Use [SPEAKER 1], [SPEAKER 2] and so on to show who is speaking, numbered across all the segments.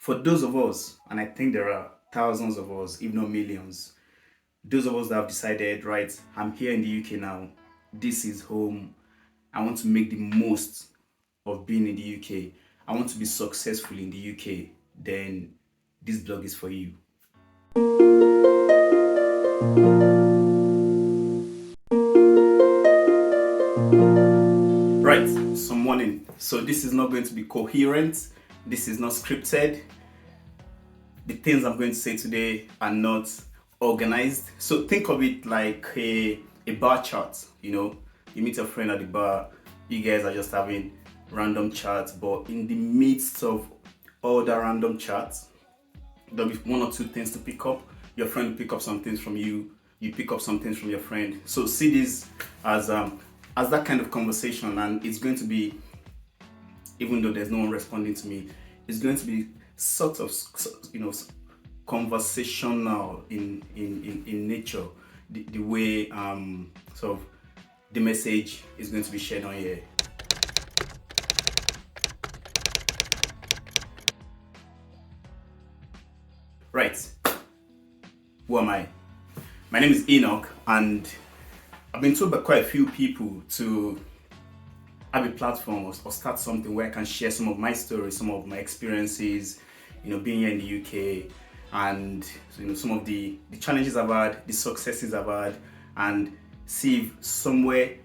[SPEAKER 1] For those of us, and I think there are thousands of us, if not millions, those of us that have decided, right, I'm here in the UK now, this is home, I want to make the most of being in the UK, I want to be successful in the UK, then this blog is for you. Right, some warning. So this is not going to be coherent, this is not scripted. The things I'm going to say today are not organized. So think of it like a bar chart, you meet a friend at the bar, you guys are just having random chats, but in the midst of all the random chats, there'll be one or two things to pick up. Your friend will pick up some things from you, you pick up some things from your friend. So see this as that kind of conversation, and it's going to be, even though there's no one responding to me, it's going to be sort of, conversational in nature, the way sort of the message is going to be shared on here. Right, who am I? My name is Enoch, and I've been told by quite a few people to have a platform or start something where I can share some of my stories, some of my experiences, being here in the UK, and some of the challenges I've had, the successes I've had, and see if somewhere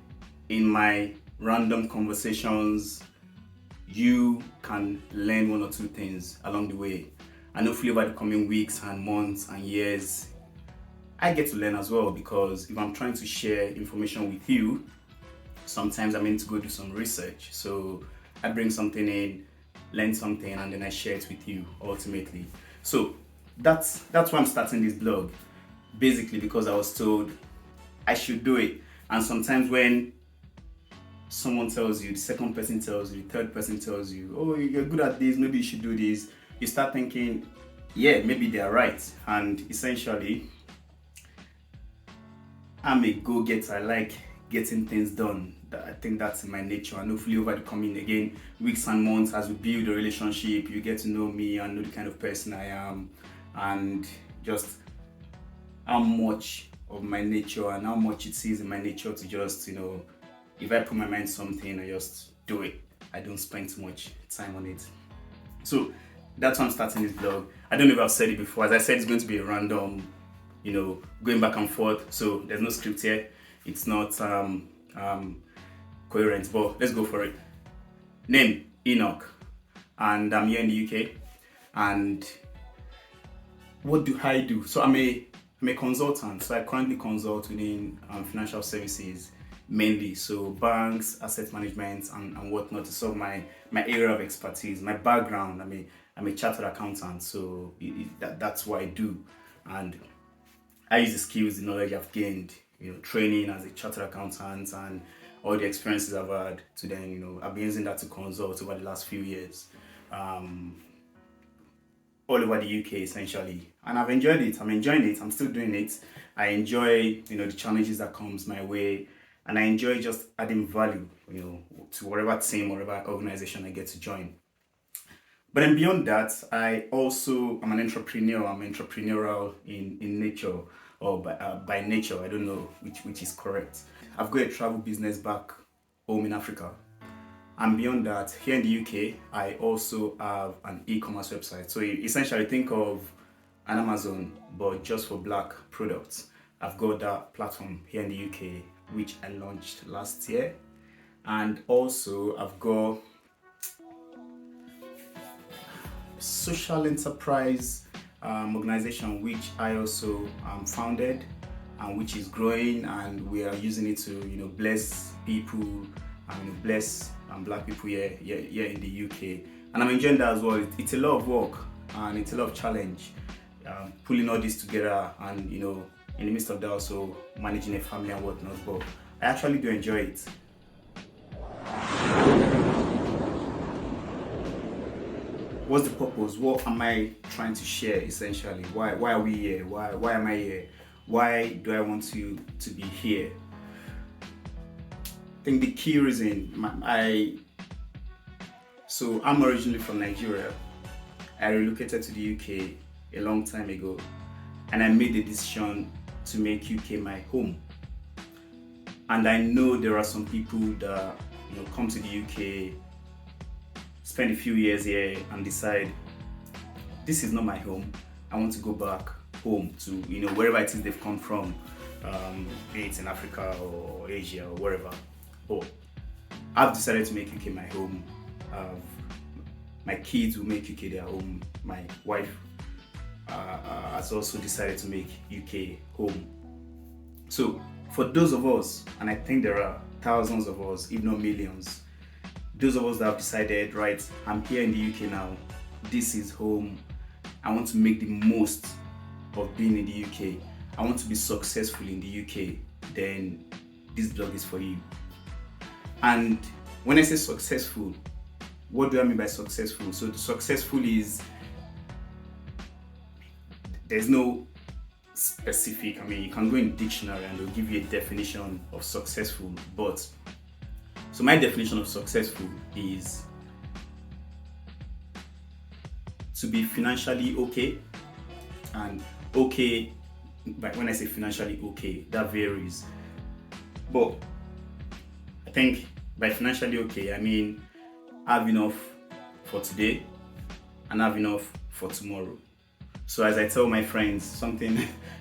[SPEAKER 1] in my random conversations you can learn one or two things along the way. And hopefully over the coming weeks and months and years, I get to learn as well, because if I'm trying to share information with you, sometimes I meant to go do some research. So I bring something in, learn something, and then I share it with you ultimately. So that's why I'm starting this blog, basically because I was told I should do it. And sometimes when someone tells you, the second person tells you, the third person tells you, oh, you're good at this, maybe you should do this, you start thinking, yeah, maybe they're right. And essentially, I'm a go-getter. I like getting things done. I think that's in my nature, and hopefully over the coming again weeks and months, as we build a relationship, you get to know me and know the kind of person I am, and just how much of my nature and how much it is in my nature to just, if I put my mind to something, I just do it. I don't spend too much time on it. So that's why I'm starting this blog. I don't know if I've said it before. As I said, it's going to be a random, going back and forth. So there's no script here. It's not coherent, but let's go for it. Name, Enoch, and I'm here in the UK. And what do I do? So I'm a consultant. So I currently consult within financial services mainly. So banks, asset management, and whatnot. So my area of expertise, my background. I'm a chartered accountant. So that's what I do, and I use the skills, the knowledge I've gained, training as a chartered accountant, and all the experiences I've had to then, I've been using that to consult over the last few years, all over the UK essentially. And I've enjoyed it. I'm enjoying it. I'm still doing it. I enjoy, the challenges that comes my way, and I enjoy just adding value, to whatever team, whatever organization I get to join. But then beyond that, I also am an entrepreneur. I'm entrepreneurial in nature, or by nature. I don't know which is correct. I've got a travel business back home in Africa. And beyond that, here in the UK, I also have an e-commerce website. So you essentially think of an Amazon, but just for black products. I've got that platform here in the UK, which I launched last year. And also I've got social enterprise organization, which I also founded, and which is growing, and we are using it to bless people and bless black people here in the UK. And I'm enjoying that as well. It's a lot of work and it's a lot of challenge, pulling all this together, and in the midst of that also managing a family and whatnot, but I actually do enjoy it. What's the purpose? What am I trying to share essentially? Why are we here? Why am I here? Why do I want you to be here? I think the key reason, I'm originally from Nigeria. I relocated to the UK a long time ago, and I made the decision to make UK my home. And I know there are some people that come to the UK, spend a few years here, and decide this is not my home. I want to go back home to wherever it is they've come from, be it in Africa or Asia or wherever. But I've decided to make UK my home. My kids will make UK their home. My wife has also decided to make UK home. So for those of us, and I think there are thousands of us, if not millions, those of us that have decided, right, I'm here in the UK now, this is home, I want to make the most of being in the UK, I want to be successful in the UK, then this blog is for you. And when I say successful, what do I mean by successful? So successful is, there's no specific, you can go in dictionary and they'll give you a definition of successful, but so my definition of successful is to be financially okay. And okay, but when I say financially okay, that varies. But I think by financially okay, I mean have enough for today and have enough for tomorrow. So as I tell my friends,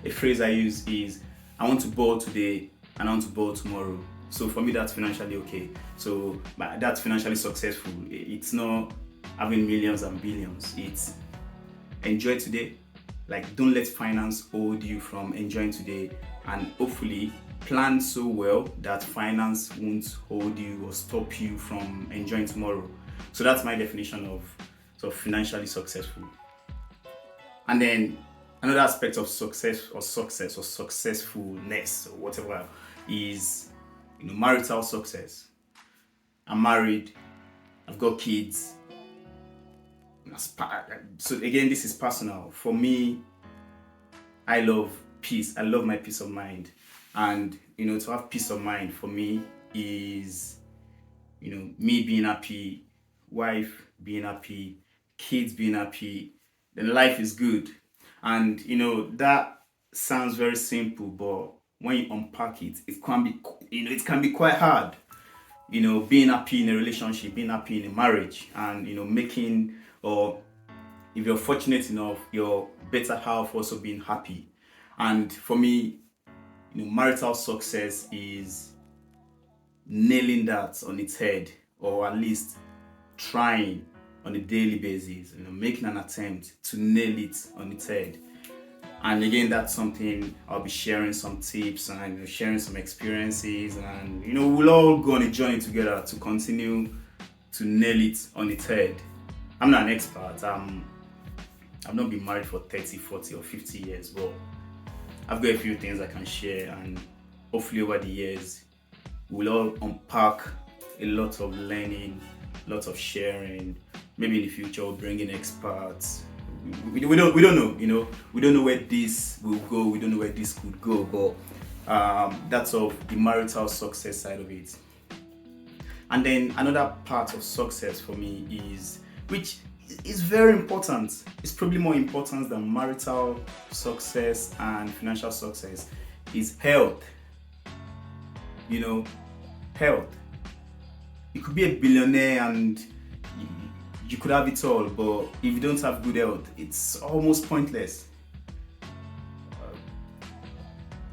[SPEAKER 1] a phrase I use is, I want to ball today and I want to ball tomorrow. So for me, that's financially okay. So that's financially successful. It's not having millions and billions. It's enjoy today. Like, don't let finance hold you from enjoying today, and hopefully plan so well that finance won't hold you or stop you from enjoying tomorrow. So that's my definition of sort of financially successful. And then another aspect of success or successfulness or whatever is marital success. I'm married, I've got kids. So again, this is personal. For me, I love peace. I love my peace of mind. And to have peace of mind for me is me being happy, wife being happy, kids being happy, then life is good. And that sounds very simple, but when you unpack it, it can be quite hard. Being happy in a relationship, being happy in a marriage, and making, or if you're fortunate enough, your better half also being happy. And for me, marital success is nailing that on its head, or at least trying on a daily basis, making an attempt to nail it on its head. And again, that's something I'll be sharing some tips and sharing some experiences, and we'll all go on a journey together to continue to nail it on its head. I'm not an expert. I've not been married for 30, 40 or 50 years, but I've got a few things I can share, and hopefully over the years we'll all unpack a lot of learning, lots of sharing. Maybe in the future we'll bring in experts. We don't know, we don't know where this will go, we don't know where this could go, but that's of the marital success side of it. And then another part of success for me is, which is very important, it's probably more important than marital success and financial success, is health. Health. You could be a billionaire and you could have it all, but if you don't have good health, it's almost pointless.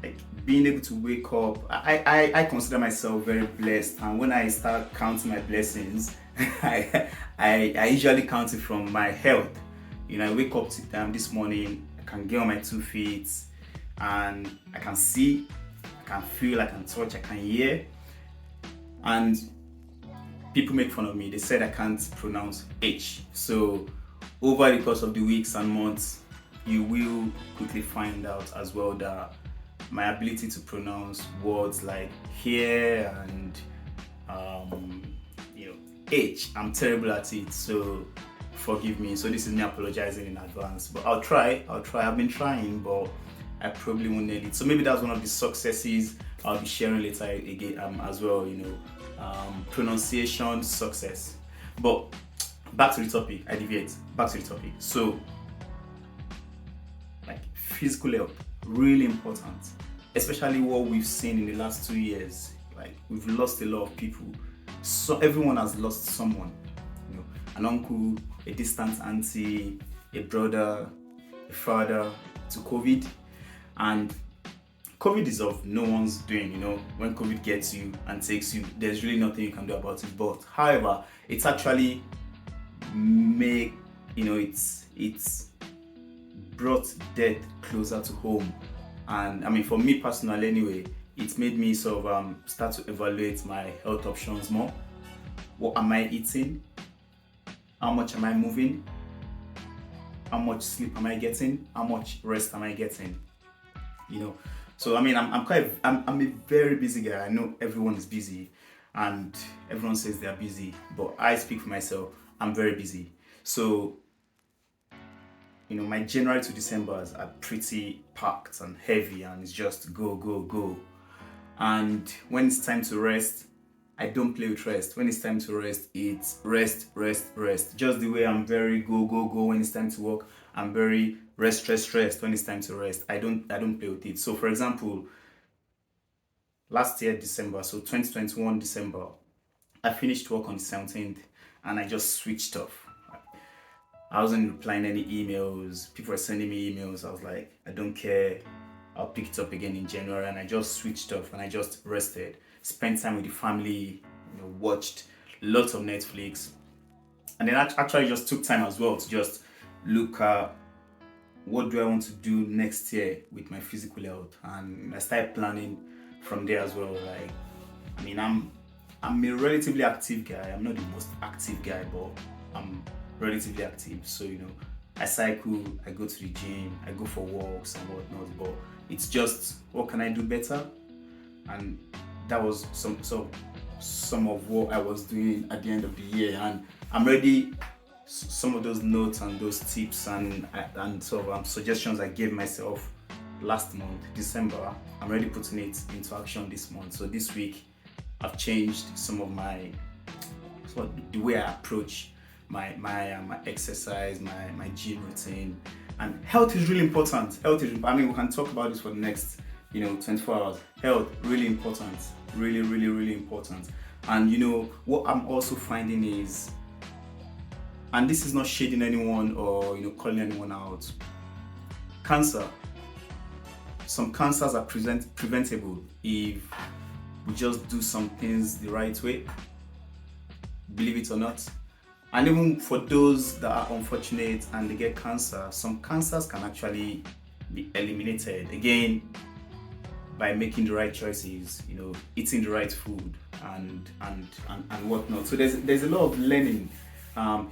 [SPEAKER 1] Like being able to wake up, I consider myself very blessed, and when I start counting my blessings, I usually count it from my health. I wake up this morning, I can get on my 2 feet, and I can see, I can feel, I can touch, I can hear. And people make fun of me. They said I can't pronounce H. So over the course of the weeks and months, you will quickly find out as well that my ability to pronounce words like here and H, I'm terrible at it. So forgive me. So this is me apologizing in advance. But I'll try. I've been trying, but I probably won't nail it. So maybe that's one of the successes I'll be sharing later again as well. Pronunciation success. But back to the topic. I deviate. Back to the topic. So, like physical health, really important, especially what we've seen in the last 2 years. Like we've lost a lot of people. So everyone has lost someone. An uncle, a distant auntie, a brother, a father to COVID, and COVID is of no one's doing. When COVID gets you and takes you, there's really nothing you can do about it. But however, it's actually it's brought death closer to home. And I mean, for me personally anyway, it's made me sort of start to evaluate my health options more. What am I eating? How much am I moving? How much sleep am I getting? How much rest am I getting? So I mean, I'm a very busy guy. I know everyone is busy, and everyone says they are busy, but I speak for myself. I'm very busy. So my January to Decembers are pretty packed and heavy, and it's just go, go, go. And when it's time to rest, I don't play with rest. When it's time to rest, it's rest, rest, rest. Just the way I'm very go, go, go when it's time to work, I'm very rest, rest, rest when it's time to rest. I don't play with it. So for example, last year December, so 2021 December, I finished work on the 17th and I just switched off. I wasn't replying any emails. People were sending me emails. I was like, I don't care. I'll pick it up again in January, and I just switched off and I just rested. Spent time with the family, watched lots of Netflix, and then actually just took time as well to just look at what do I want to do next year with my physical health, and I started planning from there as well. Like, I mean, I'm a relatively active guy. I'm not the most active guy, but I'm relatively active. So I cycle, I go to the gym, I go for walks and whatnot. But it's just, what can I do better? And that was some of what I was doing at the end of the year. And I'm ready. Some of those notes and those tips and sort of suggestions I gave myself last month, December, I'm already putting it into action this month. So this week, I've changed some of the way I approach my exercise, my gym routine. And health is really important. I mean, we can talk about this for the next 24 hours. Health, really important. Really, really, really important. And what I'm also finding is, and this is not shading anyone or calling anyone out, cancer. Some cancers are preventable if we just do some things the right way, believe it or not. And even for those that are unfortunate and they get cancer, some cancers can actually be eliminated, again, by making the right choices, eating the right food and whatnot. So there's a lot of learning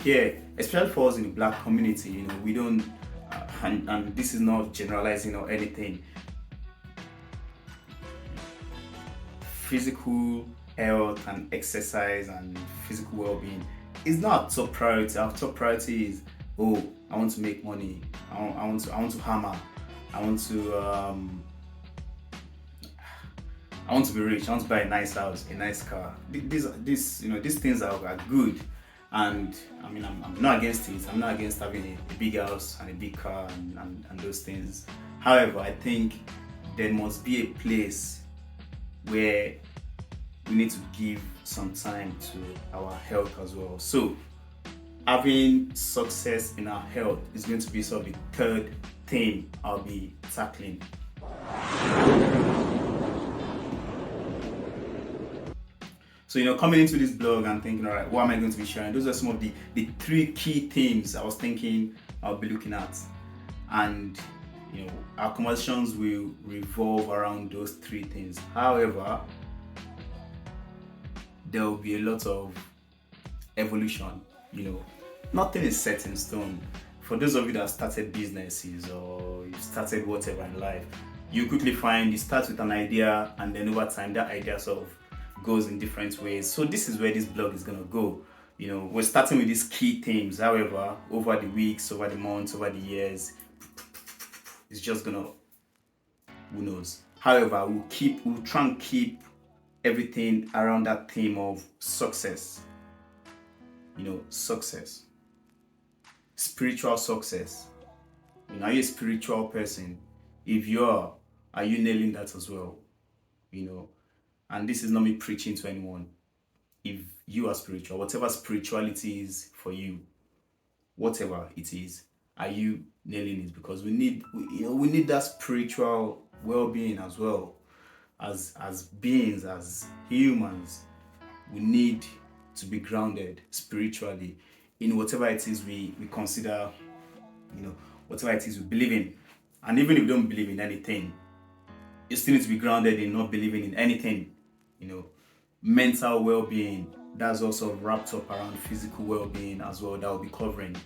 [SPEAKER 1] here, especially for us in the Black community. We don't, and this is not generalizing or anything. Physical health and exercise and physical well-being is not top priority. Our top priority is, I want to make money. I want to hammer. I want to be rich. I want to buy a nice house, a nice car. These things are good, and I mean, I'm not against it. I'm not against having a big house and a big car and those things. However, I think there must be a place where we need to give some time to our health as well. So having success in our health is going to be sort of the third thing I'll be tackling. So coming into this blog and thinking, all right, what am I going to be sharing? Those are some of the 3 key themes I was thinking I'll be looking at. And our conversations will revolve around those 3 things. However, there will be a lot of evolution. Nothing is set in stone. For those of you that started businesses or you started whatever in life, you quickly find you start with an idea, and then over time that idea sort of goes in different ways. So this is where this blog is going to go. We're starting with these key themes. However, over the weeks, over the months, over the years, it's just gonna, who knows. However, we'll try and keep everything around that theme of success. Success. spiritual success. Are you a spiritual person? If you are you nailing that as well? And this is not me preaching to anyone. If you are spiritual, whatever spirituality is for you, whatever it is, are you nailing it? Because we need that spiritual well-being as well. As beings, as humans, we need to be grounded spiritually in whatever it is we consider, whatever it is we believe in. And even if you don't believe in anything, you still need to be grounded in not believing in anything. Mental well-being, that's also wrapped up around physical well-being as well, that will be covering.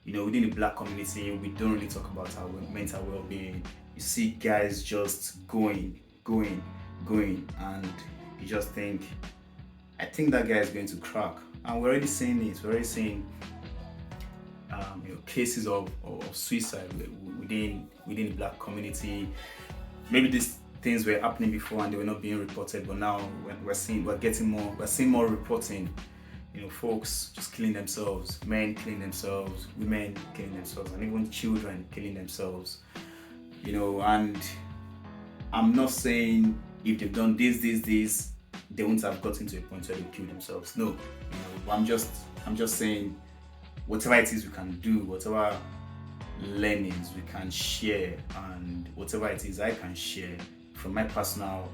[SPEAKER 1] Within the Black community, we don't really talk about our mental well-being. You see guys just going, and you just think, I think that guy is going to crack. And we're already seeing it. We're already seeing cases of suicide within the Black community. Maybe these things were happening before and they were not being reported, but now we're seeing more reporting. Folks just killing themselves, men killing themselves, women killing themselves, and even children killing themselves. And I'm not saying if they've done this, they won't have gotten to a point where they kill themselves. No, I'm just saying whatever it is we can do, whatever learnings we can share, and whatever it is I can share from my personal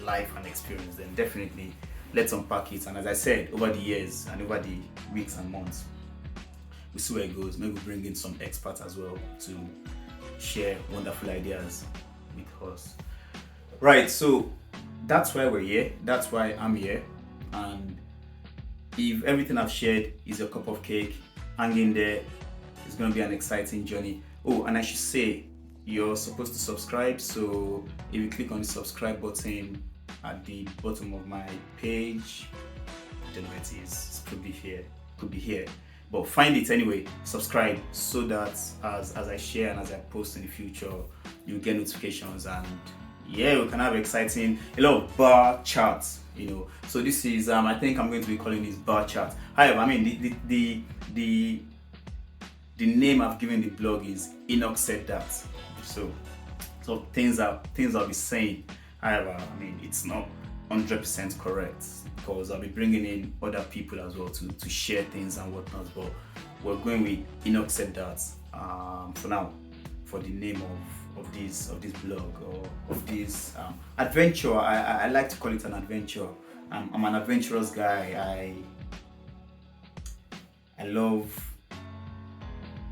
[SPEAKER 1] life and experience, then definitely let's unpack it. And as I said, over the years and over the weeks and months, we see where it goes. Maybe bring in some experts as well to share wonderful ideas with us. Right, so that's why we're here. That's why I'm here. And if everything I've shared is a cup of cake, hang in there. It's going to be an exciting journey. Oh, and I should say, you're supposed to subscribe. So if you click on the subscribe button at the bottom of my page, I don't know where it is. It could be here. But find it anyway, subscribe, so that as I share and as I post in the future, you get notifications, and we can have a lot of bar charts, So this is, I think I'm going to be calling this bar chart. However, the name I've given the blog is Enoch Said That. So things I'll be saying. However, it's not 100% correct, because I'll be bringing in other people as well to share things and whatnot. But we're going with Enoch Said That for now, for the name of this blog, or of this adventure. I like to call it an adventure. I'm an adventurous guy. I love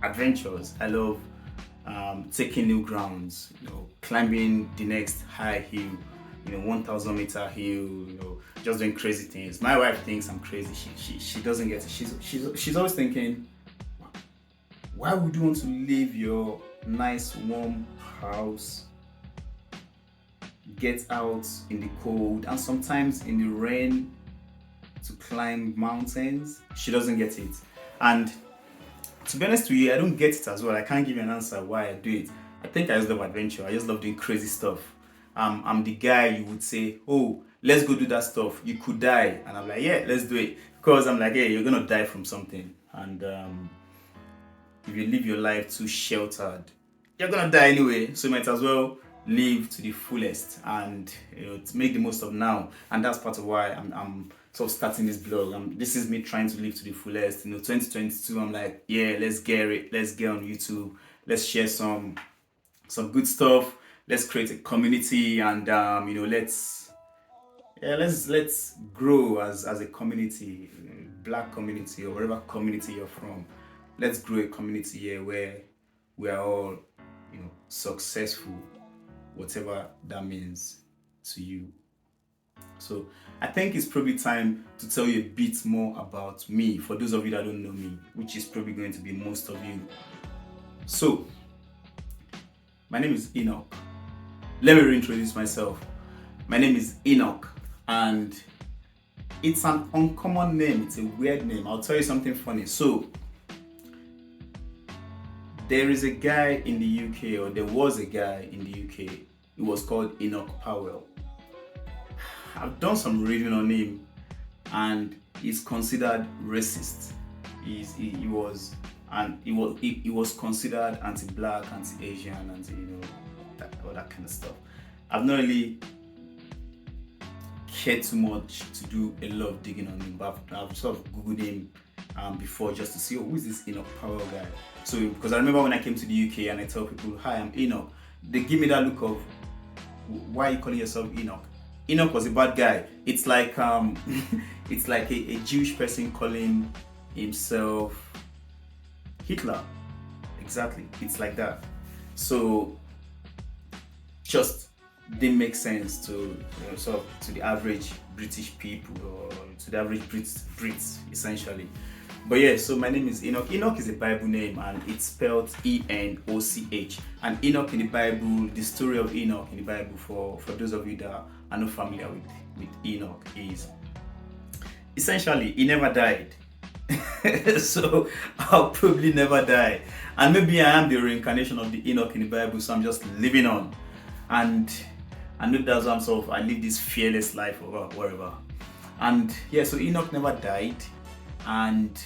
[SPEAKER 1] adventures. I love taking new grounds, climbing the next high hill, 1,000 meter hill, just doing crazy things. My wife thinks I'm crazy. She doesn't get it. She's always thinking, why would you want to leave your nice warm house, get out in the cold and sometimes in the rain to climb mountains? She doesn't get it. And to be honest with you, I don't get it as well. I can't give you an answer why I do it. I think I just love adventure. I just love doing crazy stuff. I'm the guy you would say, oh, let's go do that stuff. You could die. And I'm like, yeah, let's do it. Because I'm like, hey, you're going to die from something. And if you live your life too sheltered, you're going to die anyway. So you might as well live to the fullest and to make the most of now. And that's part of why I'm sort of starting this blog. This is me trying to live to the fullest. 2022, I'm like, yeah, let's get it. Let's get on YouTube. Let's share some good stuff. Let's create a community, and let's grow as a community, Black community or whatever community you're from. Let's grow a community here where we are all successful, whatever that means to you. So I think it's probably time to tell you a bit more about me, for those of you that don't know me, which is probably going to be most of you. So my name is Enoch. Let me reintroduce myself. My name is Enoch, and it's an uncommon name. It's a weird name. I'll tell you something funny. So there is a guy in the UK, or there was a guy in the UK. He was called Enoch Powell. I've done some reading on him, and he's considered racist. He was and it was considered anti-black, anti-Asian, all that kind of stuff. I've not really cared too much to do a lot of digging on him, but I've sort of googled him before just to see, who is this Enoch Powell guy? So because I remember when I came to the UK and I tell people, hi, I'm Enoch, they give me that look of, why are you calling yourself Enoch? Enoch was a bad guy. It's like it's like a Jewish person calling himself Hitler. Exactly, it's like that. So just didn't make sense to sort of to the average British people, or to the average Brits essentially. But yeah, so my name is Enoch. Enoch is a Bible name, and it's spelled Enoch. And Enoch in the Bible, the story of Enoch in the Bible, for those of you that are not familiar with Enoch, is essentially he never died. So I'll probably never die. And maybe I am the reincarnation of the Enoch in the Bible, so I'm just living on. And I know that's why I live this fearless life or whatever. And yeah, so Enoch never died. And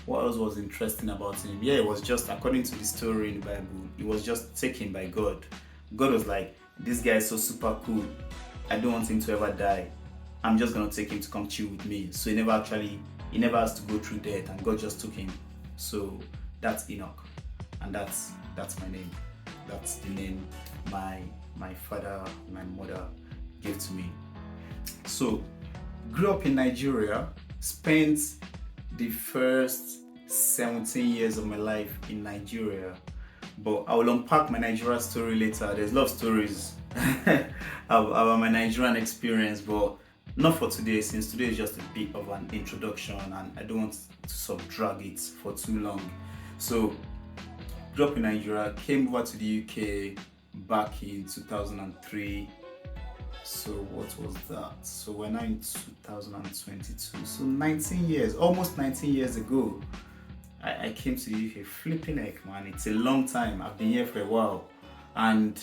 [SPEAKER 1] what else was interesting about him? Yeah, it was just, according to the story in the Bible, he was just taken by God. God was like, this guy is so super cool, I don't want him to ever die. I'm just gonna take him to come chill with me. So he never has to go through death, and God just took him. So that's Enoch, and that's my name. That's the name my father, my mother gave to me. So grew up in Nigeria, spent the first 17 years of my life in Nigeria, but I will unpack my Nigeria story later. There's a lot of stories about my Nigerian experience, but not for today, since today is just a bit of an introduction and I don't want to sort of drag it for too long. So grew up in Nigeria, came over to the UK back in 2003. So what was that? So we're now in 2022. So 19 years, almost 19 years ago, I came to the UK. Flipping heck, man, it's a long time. I've been here for a while. And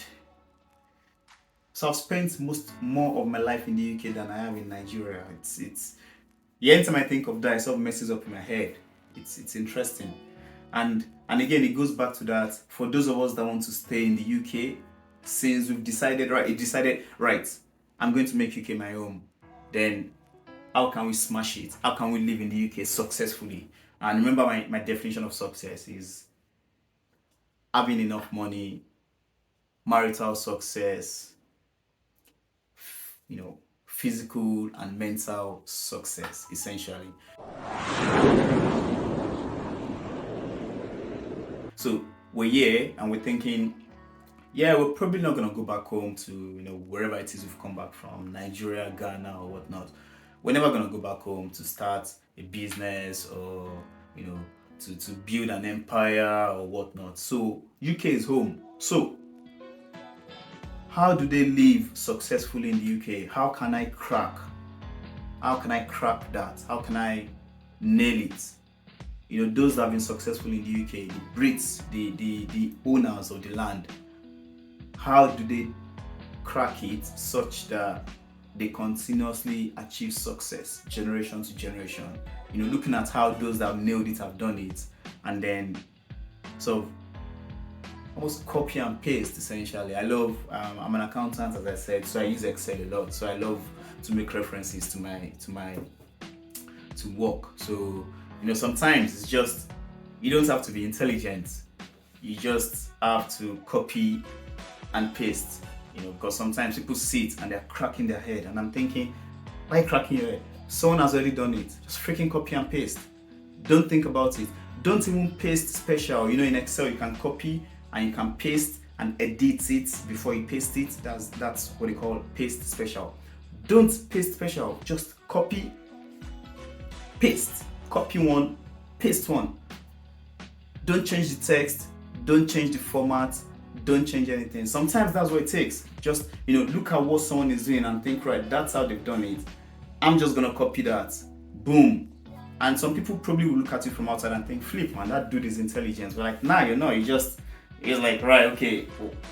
[SPEAKER 1] so I've spent more of my life in the UK than I have in Nigeria. It's anytime I think of that, it sort of messes up in my head. It's interesting. And again, it goes back to that, for those of us that want to stay in the UK, since we've decided, right, I'm going to make UK my home, then how can we smash it? How can we live in the UK successfully? And remember, my definition of success is having enough money, marital success, physical and mental success, essentially. So we're here and we're thinking, yeah, we're probably not gonna go back home to wherever it is we've come back from, Nigeria, Ghana, or whatnot. We're never gonna go back home to start a business or to build an empire or whatnot. So UK is home. So how do they live successfully in the UK? How can I crack that? How can I nail it? Those that have been successful in the UK, the Brits, the owners of the land, how do they crack it such that they continuously achieve success generation to generation? Looking at how those that have nailed it have done it, and then sort of almost copy and paste, essentially. I love, I'm an accountant, as I said, so I use Excel a lot. So I love to make references to work. So sometimes it's just, you don't have to be intelligent. You just have to copy and paste, because sometimes people sit and they're cracking their head, and I'm thinking, why cracking your head? Someone has already done it. Just freaking copy and paste. Don't think about it. Don't even paste special. In Excel you can copy and you can paste and edit it before you paste it. That's what they call paste special. Don't paste special. Just copy, paste. Copy one, paste one. Don't change the text. Don't change the format. Don't change anything. Sometimes that's what it takes. Just look at what someone is doing and think, right, that's how they've done it. I'm just gonna copy that. Boom. And some people probably will look at it from outside and think, flip, man, that dude is intelligent. But like, nah, it's like, right, okay,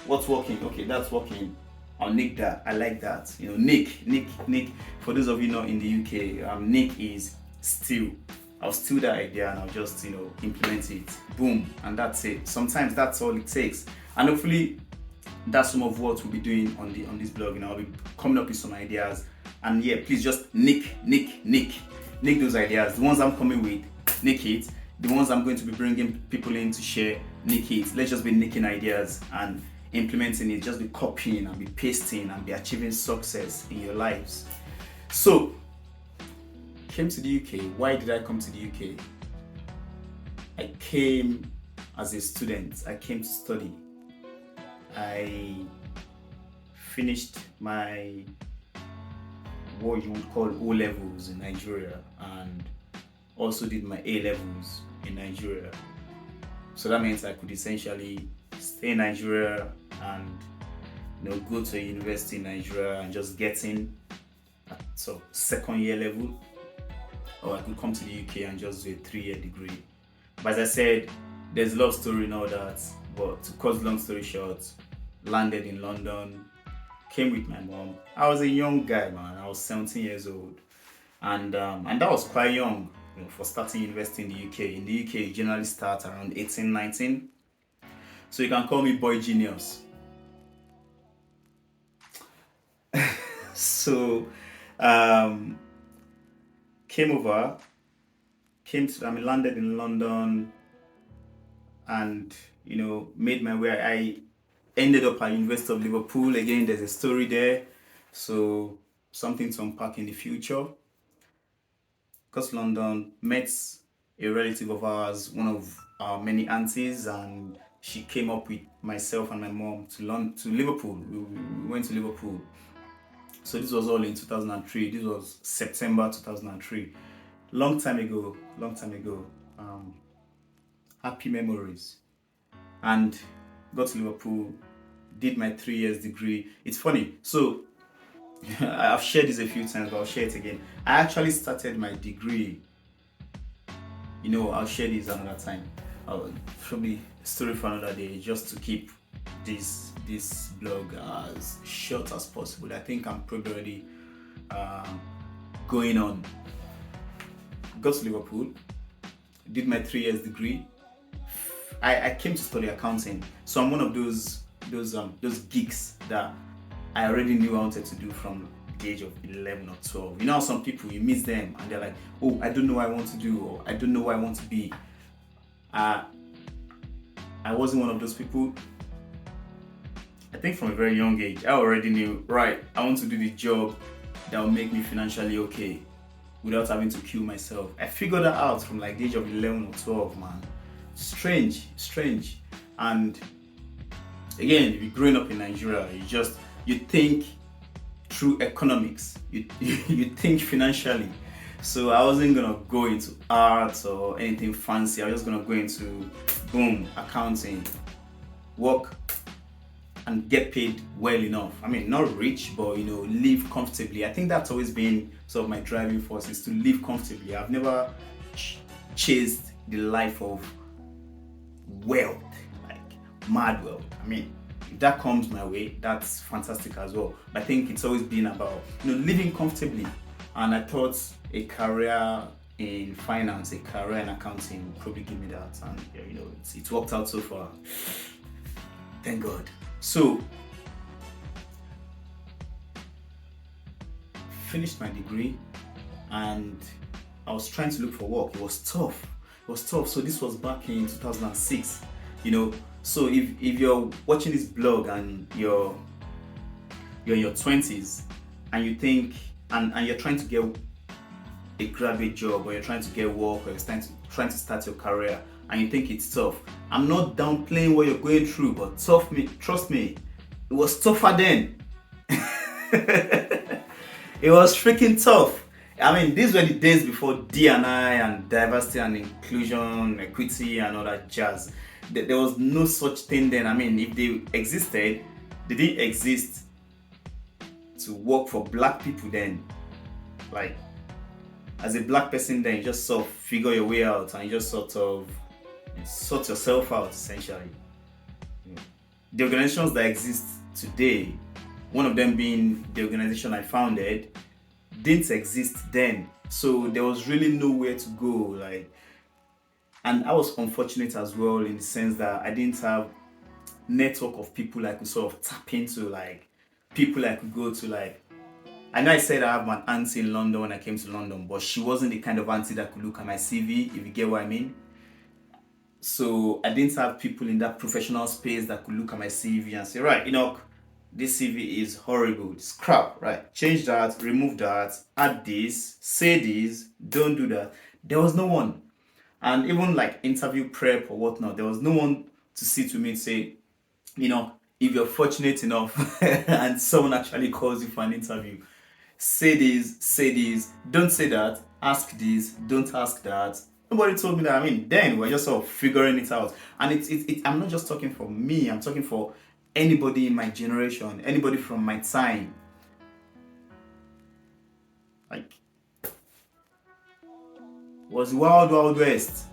[SPEAKER 1] what's working? Okay, that's working. I'll nick that. I like that. Nick. For those of you not in the UK, nick is steal. I'll steal that idea and I'll just, implement it. Boom, and that's it. Sometimes that's all it takes. And hopefully that's some of what we'll be doing on this blog. I'll be coming up with some ideas. And yeah, please just nick those ideas. The ones I'm coming with, nick it. The ones I'm going to be bringing people in to share, nick it. Let's just be nicking ideas and implementing it. Just be copying and be pasting and be achieving success in your lives. So, came to the UK. Why did I come to the UK? I came as a student. I came to study. I finished my what you would call O levels in Nigeria and also did my A levels in Nigeria. So that means I could essentially stay in Nigeria and go to a university in Nigeria and just get in at second year level, or I could come to the UK and just do a 3-year degree. But as I said, there's a love story and all that, but to cut long story short, landed in London, came with my mom. I was a young guy, man. I was 17 years old, and that was quite young, for starting university in the UK. In the UK, you generally start around 18, 19. So you can call me boy genius. So, landed in London, and made my way. I ended up at University of Liverpool. Again, there's a story there, so something to unpack in the future. Because London, met a relative of ours, one of our many aunties, and she came up with myself and my mom to Liverpool. We went to Liverpool. So this was all in 2003. This was September 2003. Long time ago. Happy memories. And got to Liverpool, did my 3 years degree. It's funny. So I've shared this a few times, but I'll share it again. I actually started my degree. I'll share this another time. I'll probably story for another day, just to keep this blog as short as possible. I think I'm probably already going on. Got to Liverpool, did my 3 years degree. I came to study accounting, so I'm one of those geeks that I already knew I wanted to do from the age of 11 or 12. How some people, you meet them and they're like, oh, I don't know what I want to do, or I don't know what I want to be. I wasn't one of those people. I think from a very young age, I already knew, right, I want to do the job that will make me financially okay without having to kill myself. I figured that out from like the age of 11 or 12, man. Strange. And again, if you're growing up in Nigeria, you think through economics, you think financially. So I wasn't gonna go into art or anything fancy. I was just gonna go into accounting, work and get paid well enough. I mean, not rich, but live comfortably. I think that's always been sort of my driving force, is to live comfortably. I've never chased the life of wealth, like mad wealth. I mean, if that comes my way, that's fantastic as well. But I think it's always been about living comfortably. And I thought a career in finance, a career in accounting would probably give me that. And it's worked out so far. Thank God. So, finished my degree, and I was trying to look for work. It was tough. So this was back in 2006. So if you're watching this blog and you're in your 20s and you think and you're trying to get a graduate job, or you're trying to get work, or you're trying to start your career, and you think it's tough, I'm not downplaying what you're going through, but trust me, it was tougher then. It was freaking tough. I mean, these were the days before D&I and diversity and inclusion, equity and all that jazz. There was no such thing then. I mean, if they existed, they didn't exist to work for black people then. Like, as a black person then, you just sort of figure your way out and you just sort yourself out, essentially. The organizations that exist today, one of them being the organization I founded, didn't exist then. So there was really nowhere to go. Like, and I was unfortunate as well in the sense that I didn't have network of people I could sort of tap into, like people I could go to. Like, I know I said I have an auntie in London when I came to London, but she wasn't the kind of auntie that could look at my CV, if you get what I mean. So I didn't have people in that professional space that could look at my CV and say, right, Enoch, this CV is horrible, it's crap, right? Change that, remove that, add this, say this, don't do that. There was no one. And even like interview prep or whatnot, there was no one to sit with me and say, if you're fortunate enough and someone actually calls you for an interview, say this, don't say that, ask this, don't ask that. Nobody told me that. I mean, then we're just sort of figuring it out. And I'm not just talking for me, I'm talking for anybody in my generation, anybody from my time. Like, was Wild Wild West.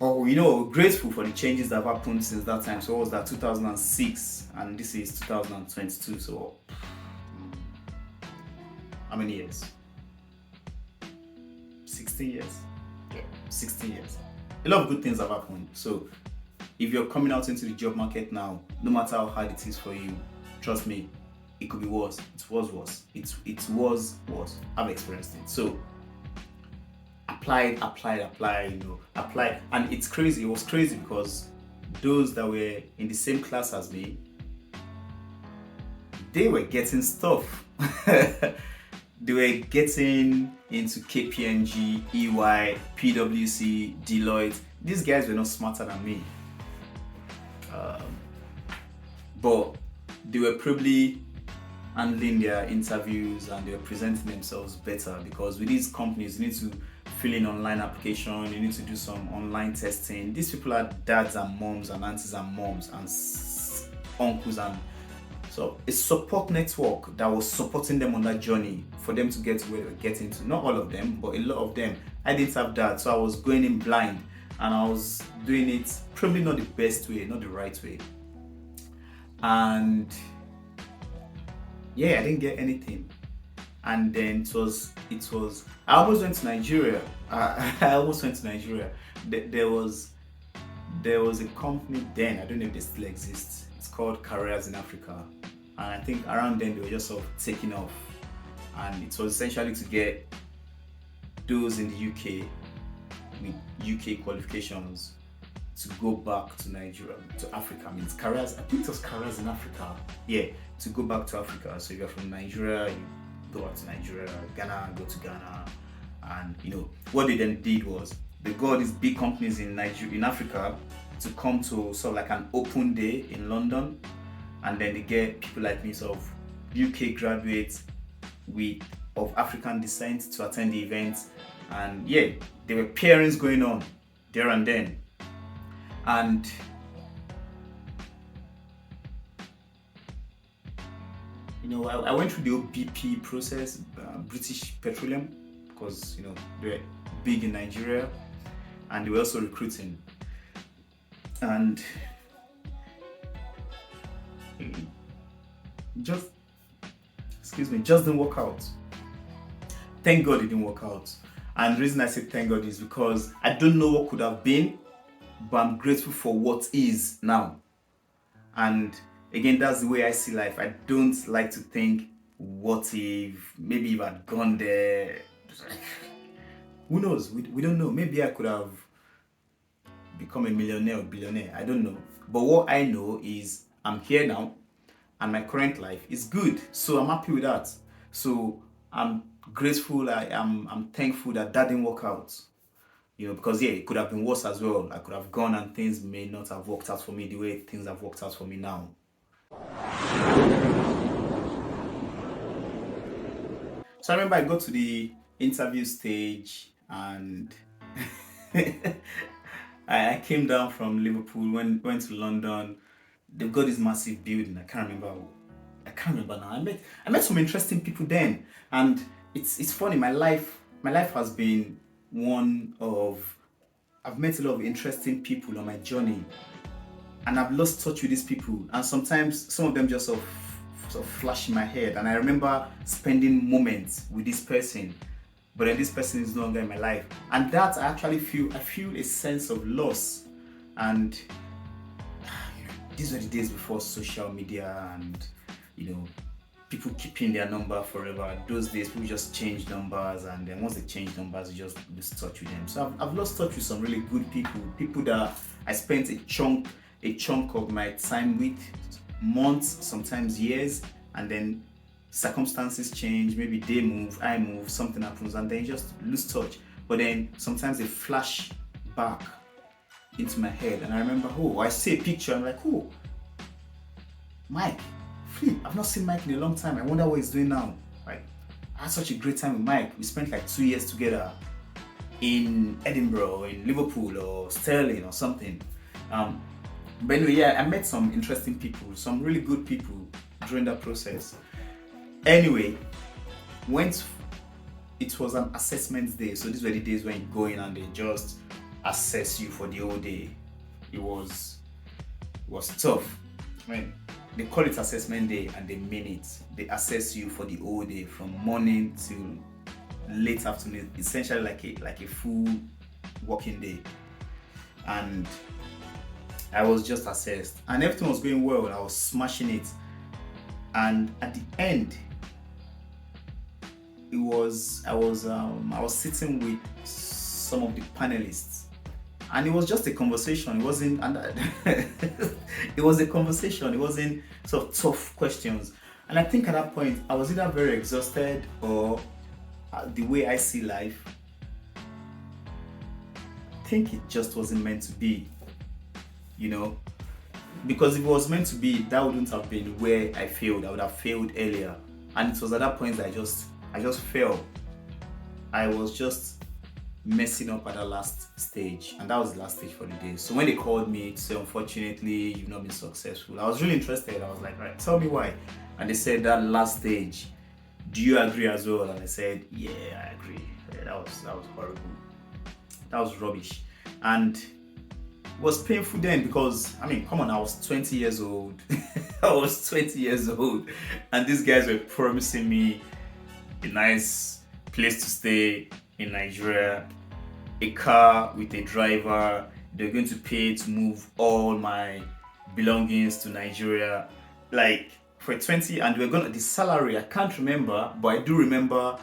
[SPEAKER 1] Oh, grateful for the changes that have happened since that time. So what was that, 2006, and this is 2022. So how many years? 16 years. Yeah, 16 years. A lot of good things have happened. So if you're coming out into the job market now, no matter how hard it is for you, trust me, it could be worse. It was worse. It was worse. I've experienced it. So applied, and it's crazy. It was crazy because those that were in the same class as me, they were getting stuff. They were getting into KPMG, EY, PwC, Deloitte. These guys were not smarter than me. But they were probably handling their interviews and they were presenting themselves better, because with these companies, you need to fill in online application, you need to do some online testing. These people are dads and moms and aunties and moms and uncles, and so a support network that was supporting them on that journey for them to get to where they were getting to. Not all of them, but a lot of them. I didn't have that, so I was going in blind and I was doing it probably not the best way, not the right way. And yeah, I didn't get anything. And then it was I almost went to Nigeria. I almost went to Nigeria. There was a company then, I don't know if they still exist, it's called Careers in Africa, and I think around then they were just sort of taking off, and it was essentially to get those in the UK with UK qualifications to go back to Nigeria, to Africa. I mean, I think it was Careers in Africa. Yeah, to go back to Africa. So if you're from Nigeria, you go out to Nigeria, Ghana, go to Ghana. And what they then did was they got these big companies in Africa to come to sort of like an open day in London, and then they get people like me, sort of UK graduates of African descent, to attend the event. And yeah, there were pairings going on there and then. And I went through the whole BP process, British Petroleum, because they were big in Nigeria and they were also recruiting. And just didn't work out. Thank God it didn't work out. And the reason I say thank God is because I don't know what could have been, but I'm grateful for what is now. And again, that's the way I see life. I don't like to think, what if, maybe if I'd gone there, who knows? We don't know. Maybe I could have become a millionaire or billionaire. I don't know. But what I know is I'm here now and my current life is good. So I'm happy with that. So I'm grateful. I'm thankful that didn't work out. Because it could have been worse as well. I could have gone and things may not have worked out for me the way things have worked out for me now. So I remember I got to the interview stage and I came down from Liverpool, went to London. They've got this massive building. I can't remember now. I met some interesting people then, and it's funny. My life has been I've met a lot of interesting people on my journey, and I've lost touch with these people, and sometimes some of them just sort of sort of flash in my head, and I remember spending moments with this person, but then this person is no longer in my life, and that I feel a sense of loss. And these were the days before social media and people keeping their number forever. Those days people just change numbers, and then once they change numbers you just lose touch with them. So I've lost touch with some really good people that I spent a chunk of my time with, months, sometimes years, and then circumstances change, maybe they move, I move, something happens, and then you just lose touch. But then sometimes they flash back into my head, and I remember, I see a picture, I'm like, Mike, Flip, I've not seen Mike in a long time. I wonder what he's doing now. Like, I had such a great time with Mike. We spent like 2 years together in Edinburgh, or in Liverpool, or Stirling, or something. But anyway, I met some interesting people, some really good people during that process. Anyway, it was an assessment day. So these were the days when you go in and they just assess you for the whole day. It was tough. They call it assessment day and they mean it. They assess you for the whole day, from morning till late afternoon, essentially like a full working day. And I was just assessed, and everything was going well. I was smashing it, and at the end, I was sitting with some of the panelists. And it was just a conversation. It wasn't, it was a conversation. It wasn't sort of tough questions. And I think at that point, I was either very exhausted, or the way I see life, I think it just wasn't meant to be, because if it was meant to be, that wouldn't have been where I failed. I would have failed earlier. And it was at that point that I just failed. I was just messing up at the last stage, and that was the last stage for the day. So when they called me to say, unfortunately, you've not been successful, I was really interested. I was like, right, tell me why. And they said, that last stage, do you agree as well? And I said, yeah, I agree. Yeah, that was horrible. That was rubbish. And it was painful then, because come on, I was 20 years old. I was 20 years old, and these guys were promising me a nice place to stay in Nigeria, a car with a driver. They're going to pay to move all my belongings to Nigeria, like for 20, and the salary, I can't remember, but I do remember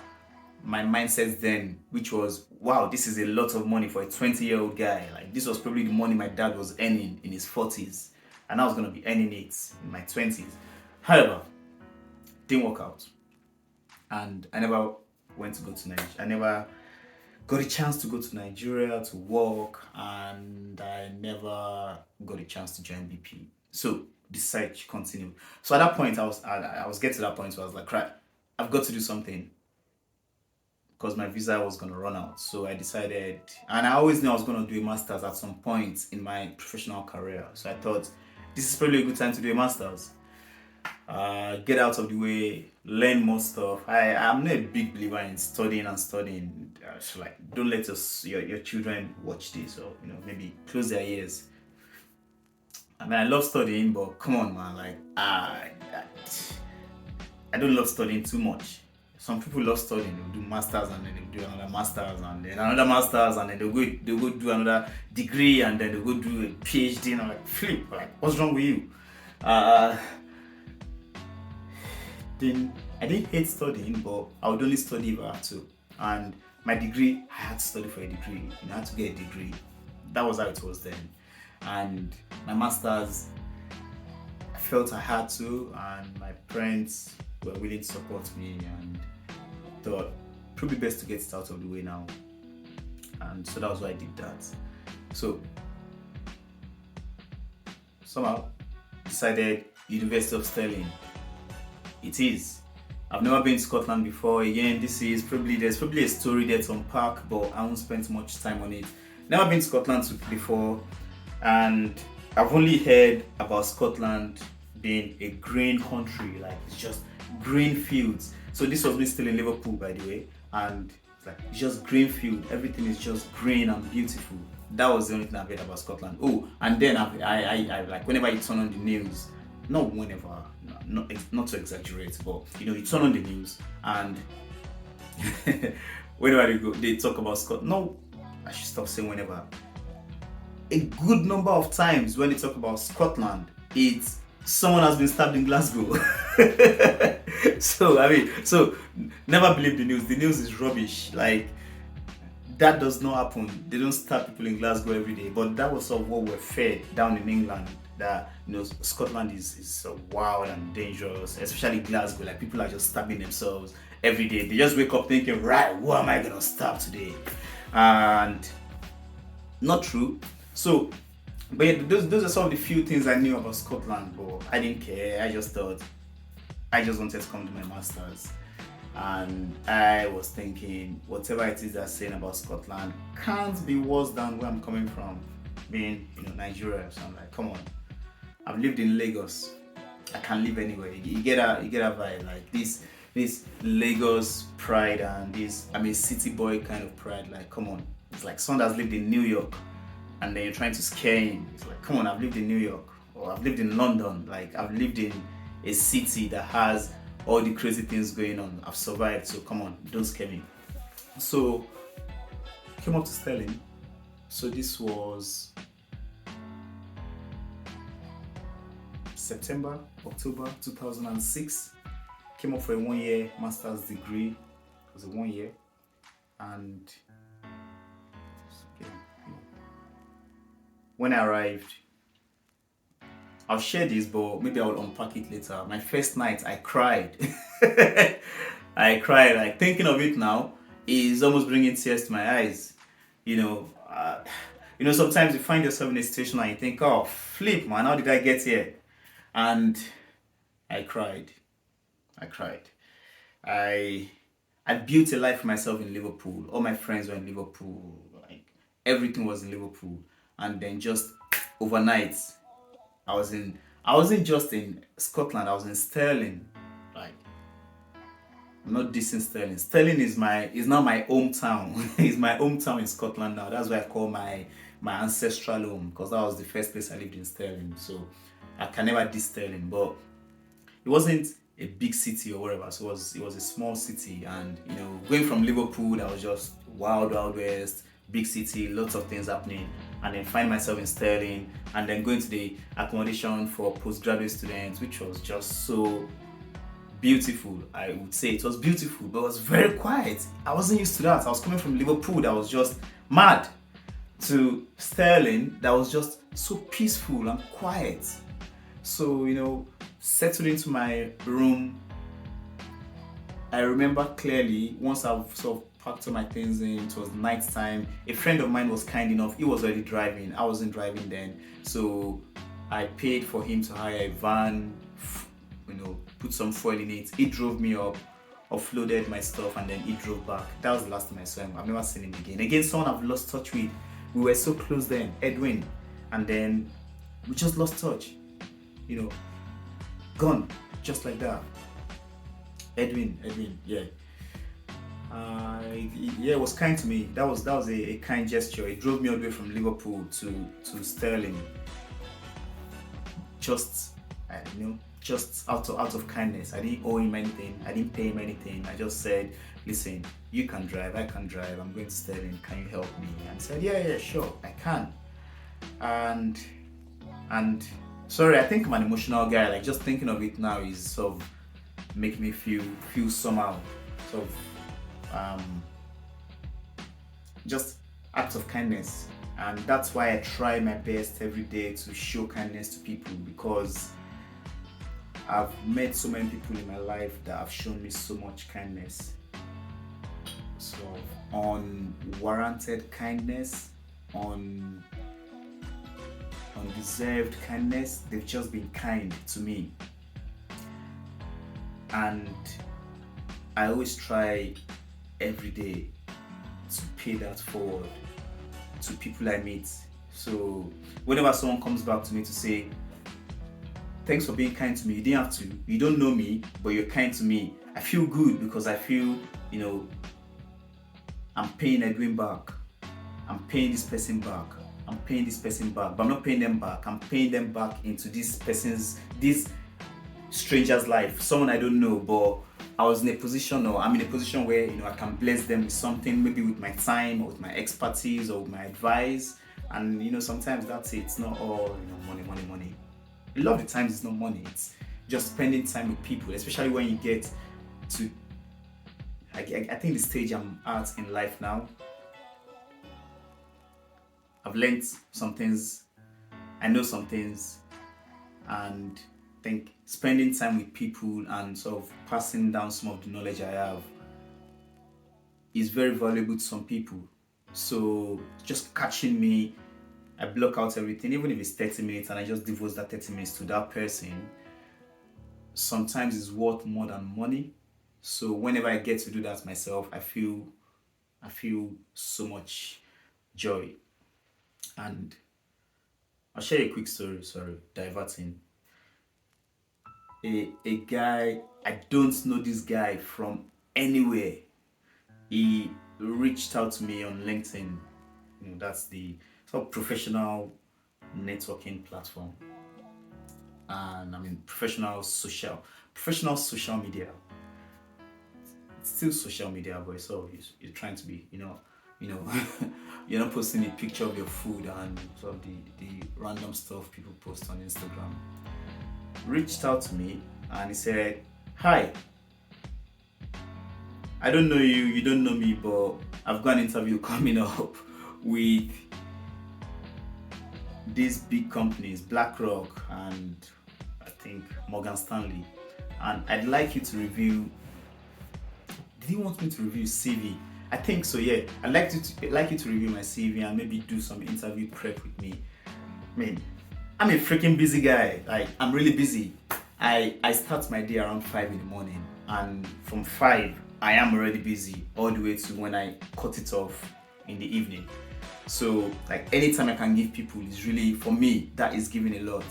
[SPEAKER 1] my mindset then, which was, wow, this is a lot of money for a 20-year-old guy. Like, this was probably the money my dad was earning in his 40s, and I was going to be earning it in my 20s. However, didn't work out, and I never went to go to Nigeria. I never got a chance to go to Nigeria to work, and I never got a chance to join BP. So the search continued. So at that point, I was getting to that point where I was like, right, I've got to do something, because my visa was going to run out. So I decided, and I always knew I was going to do a master's at some point in my professional career. So I thought, this is probably a good time to do a master's. Get out of the way, learn more stuff. I'm not a big believer in studying. So like, don't let your children watch this, or maybe close their ears. I love studying, but come on, man, like I don't love studying too much. Some people love studying. They'll do masters, and then they'll do another masters, and then another masters, and then they'll go do another degree, and then they'll go do a PhD. And I'm like, Flip, like, what's wrong with you? I didn't hate studying, but I would only study if I had to. And my degree, I had to study for a degree. I had to get a degree. That was how it was then. And my masters, I felt I had to, and my parents were willing to support me, and thought probably best to get it out of the way now. And so that was why I did that. So somehow decided University of Stirling. It is. I've never been to Scotland before. Again, there's probably a story there to unpack, but I won't spend much time on it. Never been to Scotland before, and I've only heard about Scotland being a green country, like it's just green fields. So this was me still in Liverpool, by the way, and it's just green field. Everything is just green and beautiful. That was the only thing I've heard about Scotland. Oh, and then I like, whenever you turn on the news, not whenever, not to exaggerate, but you turn on the news and whenever they talk about Scotland. No, I should stop saying whenever. A good number of times when they talk about Scotland, it's someone has been stabbed in Glasgow. So never believe the news. The news is rubbish. Like, that does not happen. They don't stab people in Glasgow every day. But that was sort of what we're fed down in England. That Scotland is wild and dangerous, especially Glasgow. Like, people are just stabbing themselves every day. They just wake up thinking, right, what am I gonna stab today? And not true. So, but yeah, those are some of the few things I knew about Scotland, but I didn't care. I just thought I just wanted to come to my master's. And I was thinking, whatever it is they're saying about Scotland can't be worse than where I'm coming from, being Nigeria. So I'm like, come on. I've lived in Lagos. I can live anywhere. You get a vibe, like this Lagos pride and this I'm a city boy kind of pride. Like, come on. It's like someone that's lived in New York and then you're trying to scare him. It's like, come on, I've lived in New York, or I've lived in London. Like, I've lived in a city that has all the crazy things going on. I've survived, so come on, don't scare me. So came up to Sterling. So this was October 2006. Came up for a 1-year master's degree. It was a 1 year, and when I arrived, I'll share this, but maybe I'll unpack it later. My first night, I cried. I cried. Like, thinking of it now is almost bringing tears to my eyes. Sometimes you find yourself in a situation and you think, oh, flip, man, how did I get here? And I cried. I built a life for myself in Liverpool. All my friends were in Liverpool. Like, everything was in Liverpool. And then just overnight, I wasn't just in Scotland, I was in Stirling. Like, I'm not dissing Stirling. Stirling is now my hometown. It's my hometown in Scotland now. That's why I call my ancestral home, because that was the first place I lived in, Stirling. So I can never diss Stirling, but it wasn't a big city or whatever. So it was a small city, and going from Liverpool, that was just wild west, big city, lots of things happening, and then find myself in Stirling, and then going to the accommodation for postgraduate students, which was just so beautiful. I would say it was beautiful, but it was very quiet. I wasn't used to that. I was coming from Liverpool that was just mad, to Stirling that was just so peaceful and quiet. So settled into my room. I remember clearly, once I've sort of packed all my things in, it was night time. A friend of mine was kind enough, he was already driving, I wasn't driving then, so I paid for him to hire a van, put some fuel in it. He drove me up, offloaded my stuff, and then he drove back. That was the last time I saw him. I've never seen him again. Someone I've lost touch with. We were so close then, Edwin, and then we just lost touch, gone, just like that. Edwin, yeah. It was kind to me. That was a kind gesture. It drove me all the way from Liverpool to Stirling. Just out of kindness. I didn't owe him anything. I didn't pay him anything. I just said, listen, you can drive, I can drive. I'm going to Stirling. Can you help me? And he said, yeah, sure, I can. And sorry, I think I'm an emotional guy. Like, just thinking of it now is sort of making me feel somehow. Sort of just acts of kindness. And that's why I try my best every day to show kindness to people, because I've met so many people in my life that have shown me so much kindness. So unwarranted kindness, undeserved kindness, they've just been kind to me. And I always try every day to pay that forward to people I meet. So whenever someone comes back to me to say, thanks for being kind to me, you didn't have to, you don't know me, but you're kind to me, I feel good, because I feel, I'm paying Edwin back, I'm paying this person back, I'm paying this person back, but I'm not paying them back. I'm paying them back into this stranger's life, someone I don't know, but I'm in a position where, I can bless them with something, maybe with my time or with my expertise or with my advice. And sometimes that's it. It's not all money. A lot of the times it's not money. It's just spending time with people, especially when you get to I think the stage I'm at in life now. I've learned some things, I know some things, and I think spending time with people and sort of passing down some of the knowledge I have is very valuable to some people. So just catching me, I block out everything, even if it's 30 minutes and I just devote that 30 minutes to that person, sometimes it's worth more than money. So whenever I get to do that myself, I feel so much joy. And I'll share a quick story, diverting. A guy, I don't know this guy from anywhere. He reached out to me on LinkedIn. That's the sort of professional networking platform. And professional social media. It's still social media, but so you're trying to be, you're not posting a picture of your food and sort of the random stuff people post on Instagram. Reached out to me and he said, "Hi, I don't know you, you don't know me, but I've got an interview coming up with these big companies, BlackRock and I think Morgan Stanley, and I'd like you to review." Did he want me to review CV? I think so, yeah. I'd like you to review my CV and maybe do some interview prep with me. I'm a freaking busy guy. Like, I'm really busy. I start my day around 5 in the morning, and from 5 I am already busy all the way to when I cut it off in the evening. So like anytime I can give people is really, for me, that is giving a lot.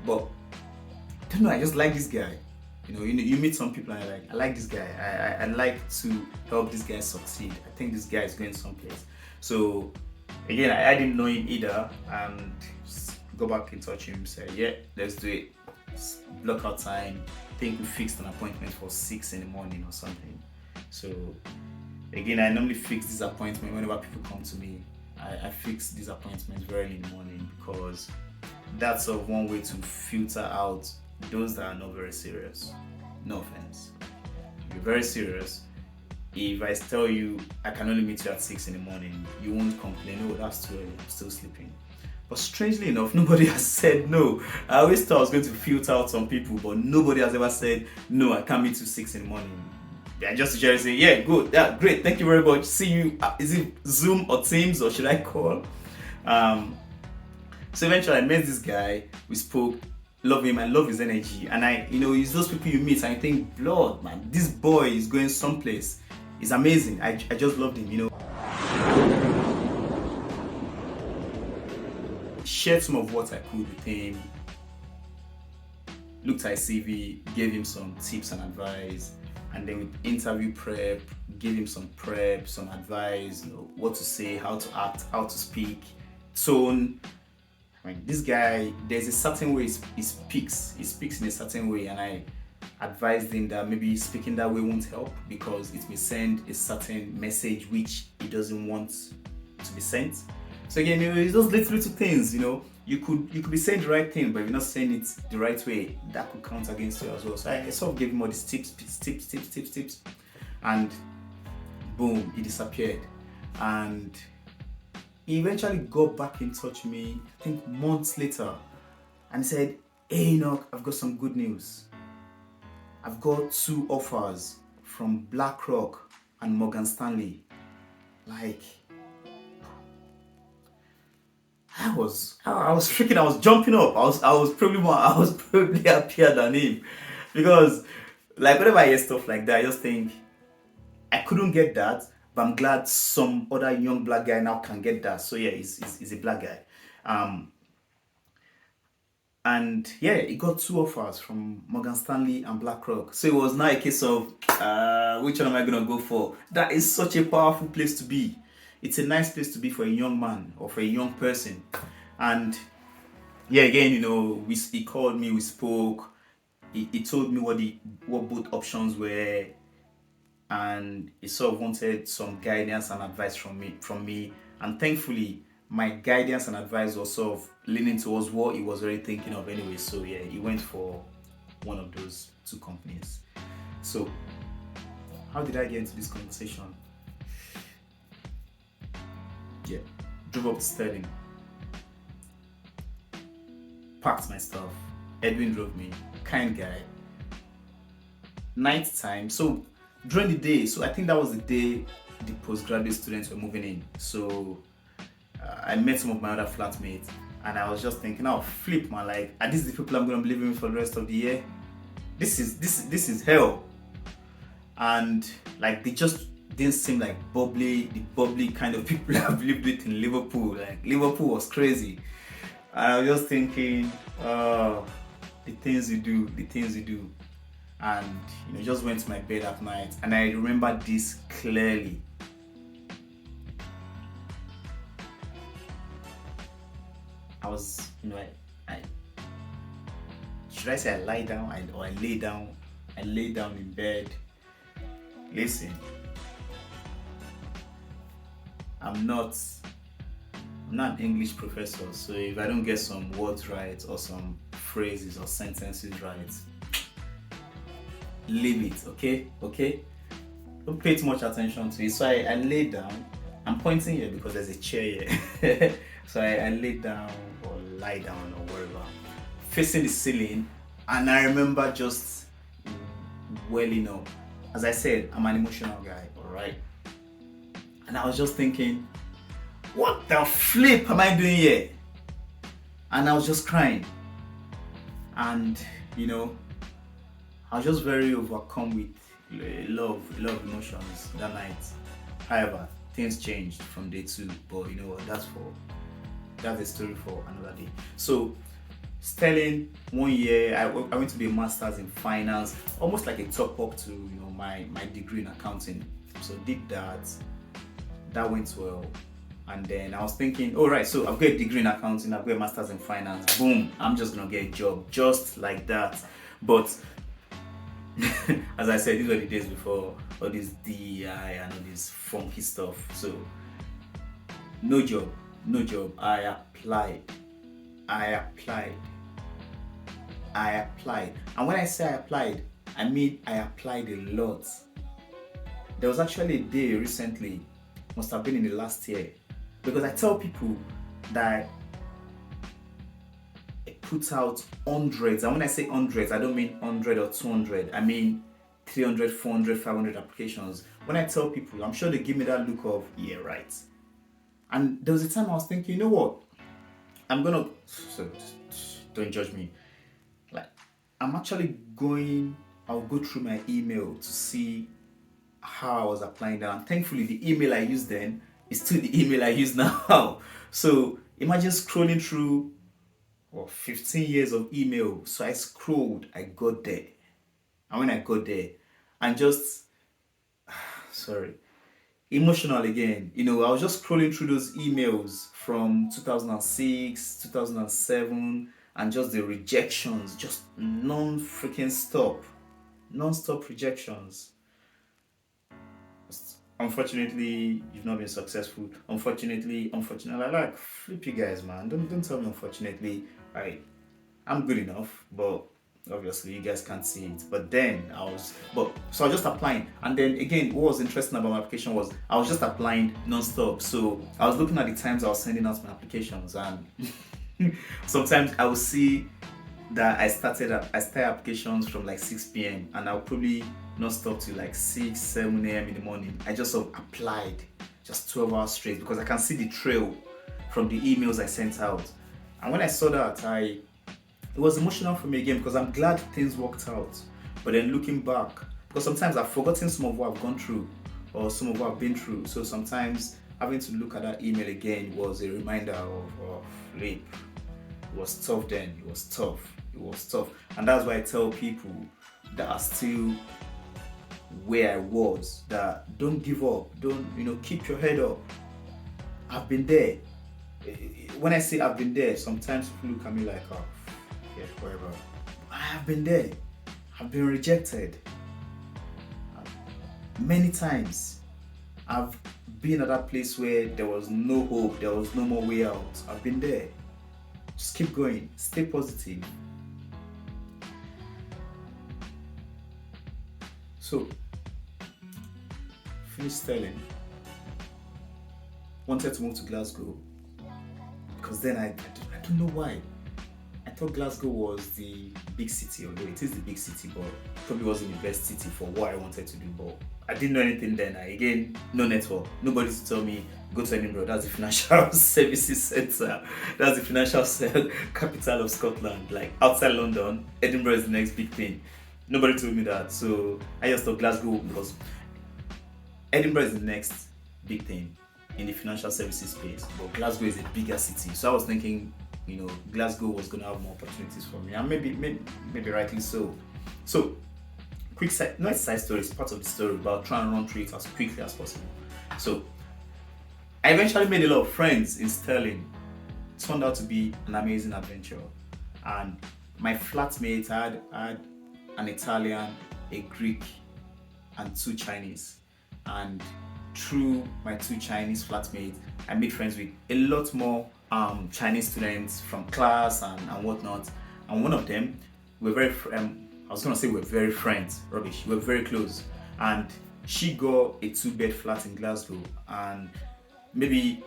[SPEAKER 1] But I don't know, I just like this guy. You meet some people and you're like, I like this guy. I like to help this guy succeed. I think this guy is going someplace. So again, I didn't know him either, and just go back and touch him, say, yeah, let's do it. Just block out time. I think we fixed an appointment for 6 in the morning or something. So again, I normally fix this appointment whenever people come to me. I fix these appointments very early in the morning, because that's one way to filter out those that are not very serious. No offense. If you're very serious, if I tell you I can only meet you at 6 in the morning, you won't complain, "Oh, that's too early, I'm still sleeping." But strangely enough, nobody has said no. I always thought I was going to filter out some people, but nobody has ever said, "No, I can't meet you 6 in the morning." I just usually say, "Yeah, good, yeah, great, thank you very much. See you." Is it Zoom or Teams, or should I call? So eventually I met this guy, we spoke. Love him, I love his energy, and it's those people you meet and you think, "Blood, man, this boy is going someplace. It's amazing." I just loved him, Shared some of what I could with him, looked at his CV, gave him some tips and advice, and then with interview prep, gave him some prep, some advice, what to say, how to act, how to speak, tone. This guy, there's a certain way he speaks in a certain way, and I advised him that maybe speaking that way won't help, because it may send a certain message which he doesn't want to be sent. So again, it's those little things, you could be saying the right thing, but if you're not saying it the right way, that could count against you as well. So I sort of gave him all these tips, and boom, he disappeared. And he eventually got back in touch with me, I think months later, and he said, "Hey Enoch, I've got some good news. I've got 2 offers from BlackRock and Morgan Stanley." Like, I was freaking, I was jumping up. I was probably happier than him, because like whenever I hear stuff like that, I just think I couldn't get that, but I'm glad some other young black guy now can get that. So yeah, he's a black guy. And yeah, he got 2 offers from Morgan Stanley and BlackRock. So it was now a case of which one am I gonna go for? That is such a powerful place to be. it's a nice place to be for a young man or for a young person. And yeah, again, he called me, we spoke. He told me what both options were, and he sort of wanted some guidance and advice from me. And thankfully, my guidance and advice was sort of leaning towards what he was already thinking of anyway. So yeah, he went for one of those two companies. So how did I get into this conversation? Yeah, drove up to Sterling, packed my stuff. Edwin drove me, kind guy. Night time, so during the day, so I think that was the day the postgraduate students were moving in. So I met some of my other flatmates, and I was just thinking, oh flip man, like, are these the people I'm gonna be living with for the rest of the year? This is hell. And like, they just didn't seem like the bubbly kind of people I've lived with in Liverpool. Like, Liverpool was crazy. And I was just thinking, the things you do. And just went to my bed at night, and I remember this clearly. I was, I should I say I lie down or I lay down? I lay down in bed. Listen, I'm not an English professor, so if I don't get some words right or some phrases or sentences right, leave it, okay? Don't pay too much attention to it. So I lay down. I'm pointing here because there's a chair here. So I lay down or lie down or wherever, facing the ceiling, and I remember just welling up. As I said, I'm an emotional guy, alright? And I was just thinking, what the flip am I doing here? And I was just crying. And I was just very overcome with love emotions that night. However, things changed from day 2, but you know what, that's a story for another day. So Sterling, 1 year, I went to be a master's in finance, almost like a top up to my degree in accounting. So did that went well. And then I was thinking, all right, so I've got a degree in accounting, I've got a master's in finance, boom, I'm just gonna get a job just like that. But as I said, these were the days before all this DEI and all this funky stuff. So no job. I applied. And when I say I applied, I mean I applied a lot. There was actually a day recently, must have been in the last year, because I tell people that I put out hundreds, and when I say hundreds, I don't mean 100 or 200, I mean 300, 400, 500 applications. When I tell people, I'm sure they give me that look of, yeah, right. And there was a time I was thinking, you know what, so don't judge me, like, I'll go through my email to see how I was applying that. And thankfully, the email I used then is still the email I use now. So imagine scrolling through 15 years of email. So I scrolled, I got there. And when I got there, and just, emotional again. I was just scrolling through those emails from 2006, 2007, and just the rejections, just non-stop rejections. Unfortunately, you've not been successful. Unfortunately, like, flip you guys, man. Don't tell me unfortunately. I'm good enough, but obviously you guys can't see it. But then so I was just applying. And then again, what was interesting about my application was I was just applying non-stop. So I was looking at the times I was sending out my applications, and sometimes I would see that I started applications from like 6 p.m. and I'll probably not stop till like 6, 7 a.m. in the morning. I just sort of applied just 12 hours straight because I can see the trail from the emails I sent out. And when I saw that, it was emotional for me again, because I'm glad things worked out. But then looking back, because sometimes I've forgotten some of what I've gone through or some of what I've been through. So sometimes having to look at that email again was a reminder of rape. It was tough then. It was tough. And that's why I tell people that are still where I was, that don't give up. Don't, keep your head up. I've been there. When I say I've been there, sometimes people look at me like, oh, yeah, whatever. I have been there. I've been rejected. Many times. I've been at that place where there was no hope, there was no more way out. I've been there. Just keep going. Stay positive. So, finished Sterling. Wanted to move to Glasgow. Because then I don't know why. I thought Glasgow was the big city, although it is the big city, but probably wasn't the best city for what I wanted to do. But I didn't know anything then. Again, no network. Nobody to tell me, go to Edinburgh. That's the financial services center. That's the financial capital of Scotland. Like outside London, Edinburgh is the next big thing. Nobody told me that. So I just thought Glasgow, because Edinburgh is the next big thing in the financial services space. But Glasgow is a bigger city. So I was thinking, Glasgow was going to have more opportunities for me, and maybe rightly so. So, quick side, not a side story, it's part of the story about trying to run through it as quickly as possible. So, I eventually made a lot of friends in Stirling. It turned out to be an amazing adventure, and my flatmates had an Italian, a Greek, and 2 Chinese, and through my 2 Chinese flatmates, I made friends with a lot more Chinese students from class and whatnot, and one of them, we're very friends, rubbish, we're very close, and she got a 2-bed flat in Glasgow, and maybe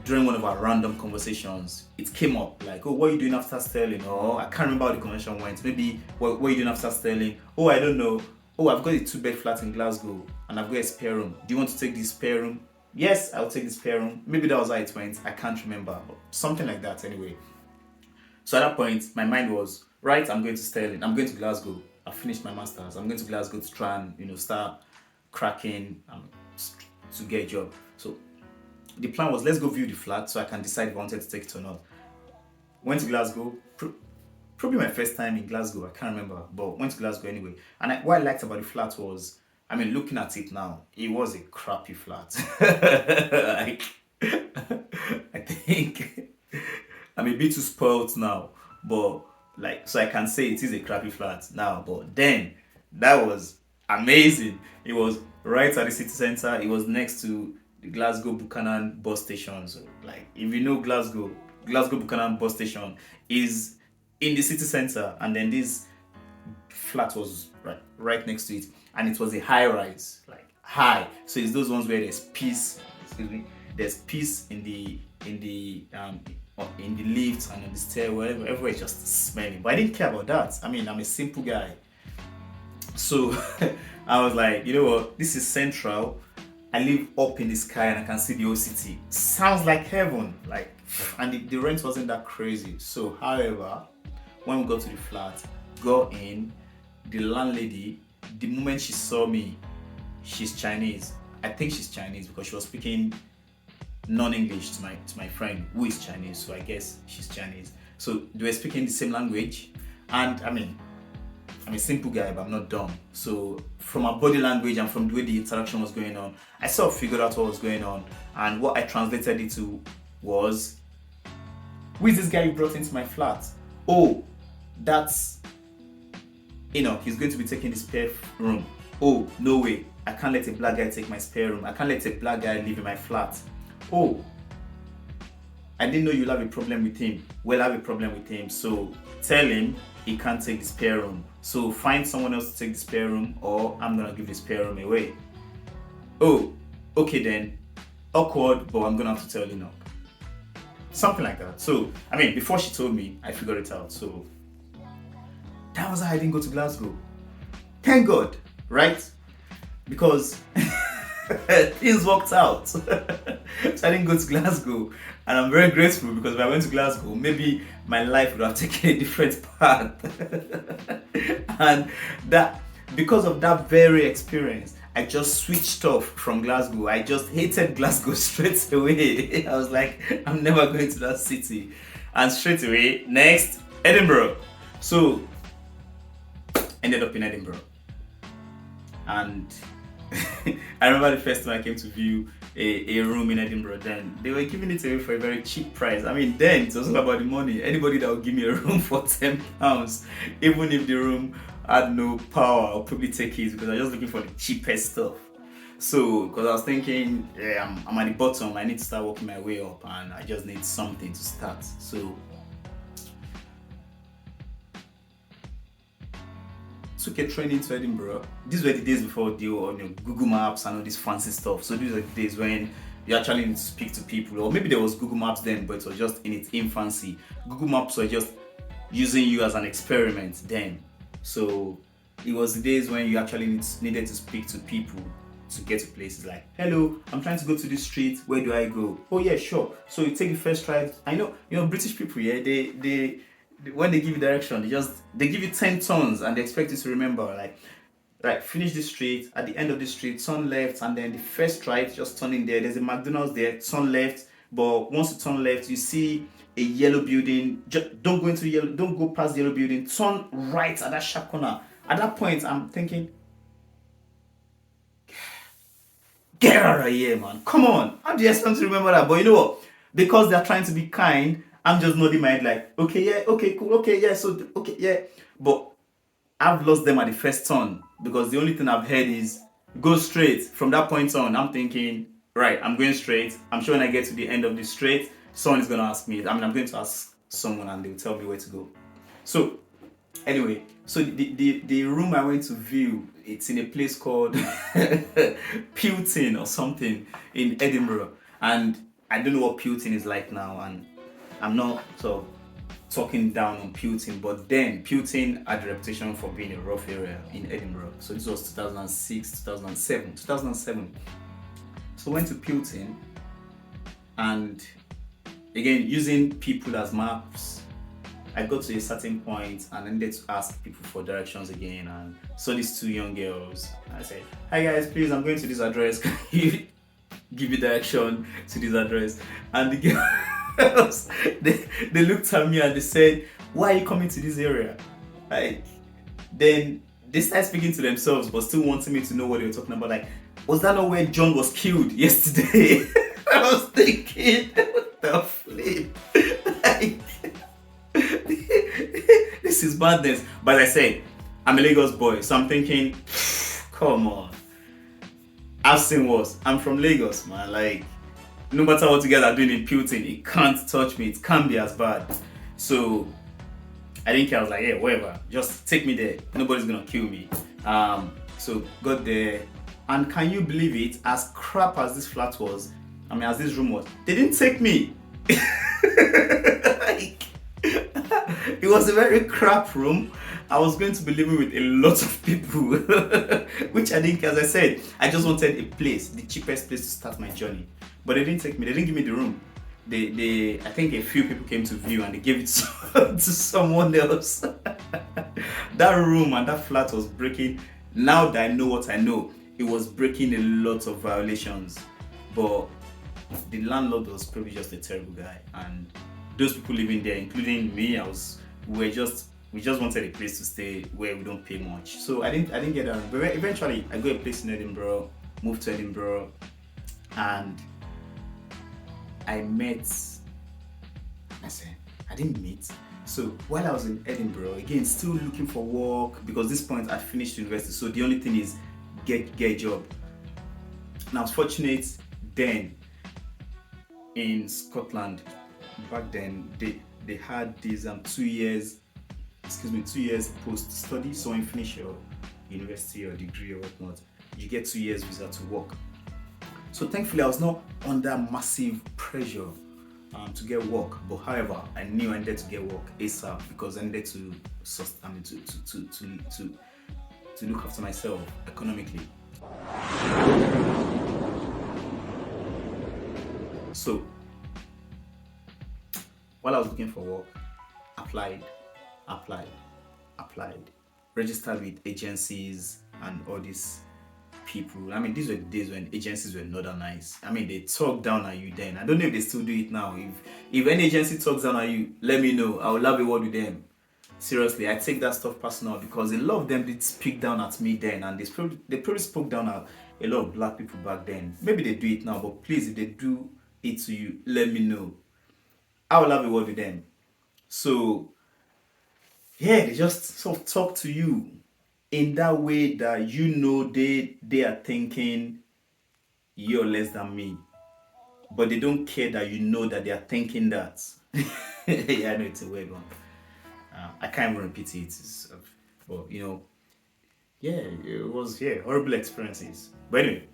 [SPEAKER 1] during one of our random conversations, it came up like, oh, what are you doing after Sterling? Or I can't remember how the conversation went. Maybe, what are you doing after Sterling? Oh, I don't know. Oh, I've got a 2-bed flat in Glasgow and I've got a spare room. Do you want to take this spare room? Yes, I'll take the spare room. Maybe that was how it went. I can't remember, but something like that anyway. So at that point, my mind was, right, I'm going to Sterling. I'm going to Glasgow. I've finished my master's. I'm going to Glasgow to try and, start cracking to get a job. So the plan was, let's go view the flat so I can decide if I wanted to take it or not. Went to Glasgow. Probably my first time in Glasgow, I can't remember, but went to Glasgow anyway. And what I liked about the flat was, looking at it now, it was a crappy flat. I think I'm a bit too spoiled now, but so I can say it is a crappy flat now, but then that was amazing. It was right at the city center. It was next to the Glasgow Buchanan bus station. So, if you know Glasgow Buchanan bus station is in the city center, and then this flat was right next to it, and it was a high rise, high. So it's those ones where there's peace. There's peace in the lift and on the stair, wherever, everywhere it's just smelling. But I didn't care about that. I'm a simple guy. So I was like, you know what? This is central. I live up in the sky and I can see the whole city. Sounds like heaven. And the rent wasn't that crazy. So, however, when we got to the flat, got in, the landlady, the moment she saw me, she's Chinese. I think she's Chinese because she was speaking non-English to my friend who is Chinese. So I guess she's Chinese. So they were speaking the same language, and I'm a simple guy, but I'm not dumb. So from our body language and from the way the interaction was going on, I sort of figured out what was going on. And what I translated it to was, who is this guy you brought into my flat? Oh, that's Enoch. He's going to be taking the spare room. Oh, no way. I can't let a black guy take my spare room. I can't let a black guy live in my flat. Oh, I didn't know you'll have a problem with him. Well, I have a problem with him. So tell him he can't take the spare room. So find someone else to take the spare room, or I'm going to give the spare room away. Oh, okay then. Awkward, but I'm going to have to tell Enoch. Something like that. So, before she told me, I figured it out. So that was how I didn't go to Glasgow. Thank God, right? Because things worked out. So I didn't go to Glasgow. And I'm very grateful, because if I went to Glasgow, maybe my life would have taken a different path. And that, because of that very experience, I just switched off from Glasgow. I just hated Glasgow straight away. I was like, I'm never going to that city. And straight away, next, Edinburgh. So, ended up in Edinburgh. And I remember the first time I came to view a room in Edinburgh. Then they were giving it away for a very cheap price. I mean, then it was all about the money. Anybody that would give me a room for £10, even if the room had no power, I'll probably take it because I was just looking for the cheapest stuff. So, because I was thinking, yeah, I'm at the bottom, I need to start working my way up, and I just need something to start. So, took a train into Edinburgh. These were the days before the Google Maps and all this fancy stuff. So these were the days when you actually need to speak to people, or maybe there was Google Maps then, but it was just in its infancy. Google Maps were just using you as an experiment then. So it was the days when you actually needed to speak to people to get to places like, hello, I'm trying to go to this street, where do I go? Oh yeah, sure. So you take the first ride. I know, British people, yeah, they when they give you direction, they give you 10 turns and they expect you to remember, like finish the street, at the end of the street, turn left, and then the first right, just turn in there. There's a McDonald's there, turn left. But once you turn left, you see a yellow building. Just don't go past the yellow building. Turn right at that sharp corner. At that point, I'm thinking, get out of here, man. Come on. How do you expect to remember that? But you know what? Because they're trying to be kind, I'm just nodding my head like, okay, yeah, okay, cool, okay, yeah, so, okay, yeah. But I've lost them at the first turn because the only thing I've heard is go straight. From that point on, I'm thinking, right, I'm going straight. I'm sure when I get to the end of the straight, someone is going to ask me. I'm going to ask someone and they'll tell me where to go. So, anyway, so the room I went to view, it's in a place called Pilton or something in Edinburgh. And I don't know what Pilton is like now, and I'm not sort of talking down on Pilton, but then Pilton had a reputation for being a rough area in Edinburgh. So this was 2007. So I went to Pilton, and again, using people as maps, I got to a certain point and I needed to ask people for directions again, and saw these two young girls. I said, hi guys, please, I'm going to this address. Can you give me direction to this address? And the girls, they looked at me and they said, why are you coming to this area? Like, then they started speaking to themselves but still wanting me to know what they were talking about. Like, was that not where John was killed yesterday? I was thinking, what the flip? Like, this is madness. But as I said, I'm a Lagos boy, so I'm thinking, come on. I've seen worse. I'm from Lagos, man. Like, no matter what you guys are doing in Pilton, it can't touch me. It can't be as bad. So I didn't care. I was like, yeah, whatever. Just take me there. Nobody's gonna kill me. So got there, and can you believe it? As crap as this flat was, as this room was, they didn't take me. Like, it was a very crap room. I was going to be living with a lot of people, which I think, as I said, I just wanted a place, the cheapest place to start my journey. But they didn't take me. They didn't give me the room. I think a few people came to view and they gave it to someone else. That room and that flat was breaking. Now that I know what I know, it was breaking a lot of violations. But the landlord was probably just a terrible guy, and those people living there, including me, we just wanted a place to stay where we don't pay much. So I didn't get that. But eventually I got a place in Edinburgh, moved to Edinburgh, and I didn't meet. So while I was in Edinburgh, again, still looking for work, because at this point I finished university. So the only thing is get a job. And I was fortunate then in Scotland. Back then, they had these 2 years post-study. So when you finish your university or degree or whatnot, you get 2 years visa to work. So thankfully, I was not under massive pressure to get work. But however, I knew I needed to get work ASAP because I needed to look after myself economically. So while I was looking for work, applied, registered with agencies and all these people. These were the days when agencies were not that nice. They talk down at you then. I don't know if they still do it now. If any agency talks down at you, let me know. I will have a word with them. seriously, I take that stuff personal because a lot of them did speak down at me then, and they probably spoke down at a lot of black people back then. Maybe they do it now, but please, if they do it to you, let me know. I will have a word with them. So yeah, they just sort of talk to you in that way that you know they are thinking you're less than me, but they don't care that you know that they are thinking that. Yeah, I know it's a weird one. I can't even repeat it. But yeah, it was horrible experiences. But anyway,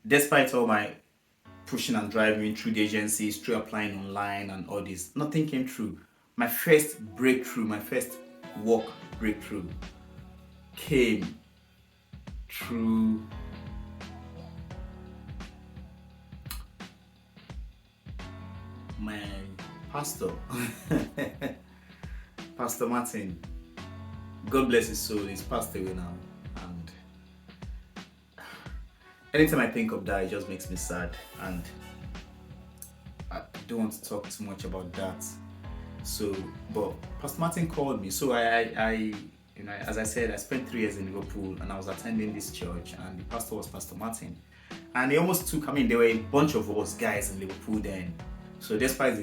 [SPEAKER 1] despite all my pushing and driving through the agencies, through applying online and all this, nothing came through. My first breakthrough, my first work breakthrough came through my pastor, Pastor Martin. God bless his soul. He's passed away now, and anytime I think of that, it just makes me sad, and I don't want to talk too much about that. So, but Pastor Martin called me. So I as I said, I spent 3 years in Liverpool, and I was attending this church, and the pastor was Pastor Martin, and he almost took. I mean, there were a bunch of us guys in Liverpool then. So despite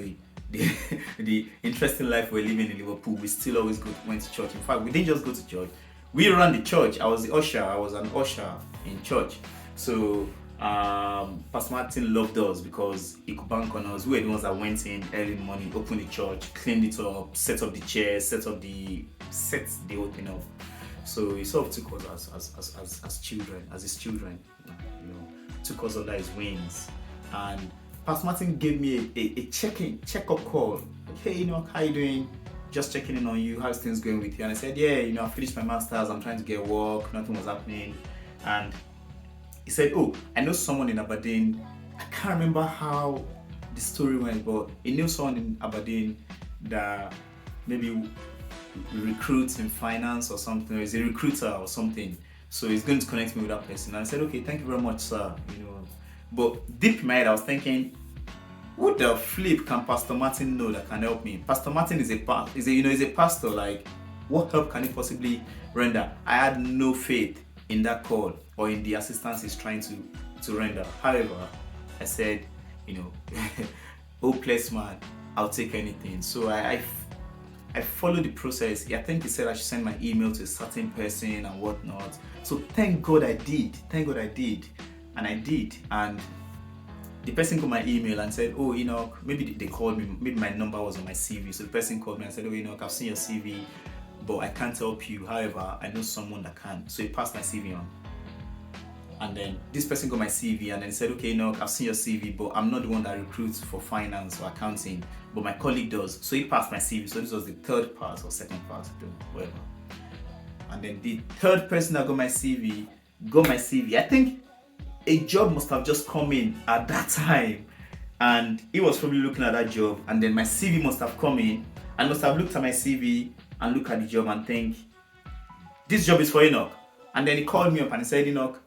[SPEAKER 1] the interesting life we're living in Liverpool, we still always went to church. In fact, we didn't just go to church. We ran the church. I was the usher. I was an usher in church. So Pastor Martin loved us because he could bank on us. We were the ones that went in early in the morning, opened the church, cleaned it up, set up the chairs, set the whole thing up. So he sort of took us as children, as his children, took us under his wings. And Pastor Martin gave me a check-up call. Like, hey, how you doing? Just checking in on you. How's things going with you? And I said, yeah, I finished my master's. I'm trying to get work. Nothing was happening. And he said, oh, I know someone in Aberdeen. I can't remember how the story went, but he knew someone in Aberdeen that maybe recruits in finance or something, or is a recruiter or something. So he's going to connect me with that person. And I said, okay, thank you very much, sir. But deep in my head, I was thinking, what the flip can Pastor Martin know that can help me? Pastor Martin is a pastor. Like, what help can he possibly render? I had no faith in that call or in the assistance he's trying to render. However, I said, hopeless man, I'll take anything. So I followed the process. I think he said I should send my email to a certain person and whatnot. So thank God I did. And I did, and the person got my email and said, oh, Enoch, maybe they called me, maybe my number was on my CV. So the person called me and said, oh, Enoch, I've seen your CV, but I can't help you. However, I know someone that can. So he passed my CV on. And then this person got my CV and then said, okay, Enoch, I've seen your CV, but I'm not the one that recruits for finance or accounting, but my colleague does. So he passed my CV. So this was the third pass or second pass, whatever. And then the third person that got my CV. I think a job must have just come in at that time, and he was probably looking at that job, and then my CV must have come in and must have looked at my CV and look at the job and think, this job is for Enoch. And then he called me up and he said, Enoch,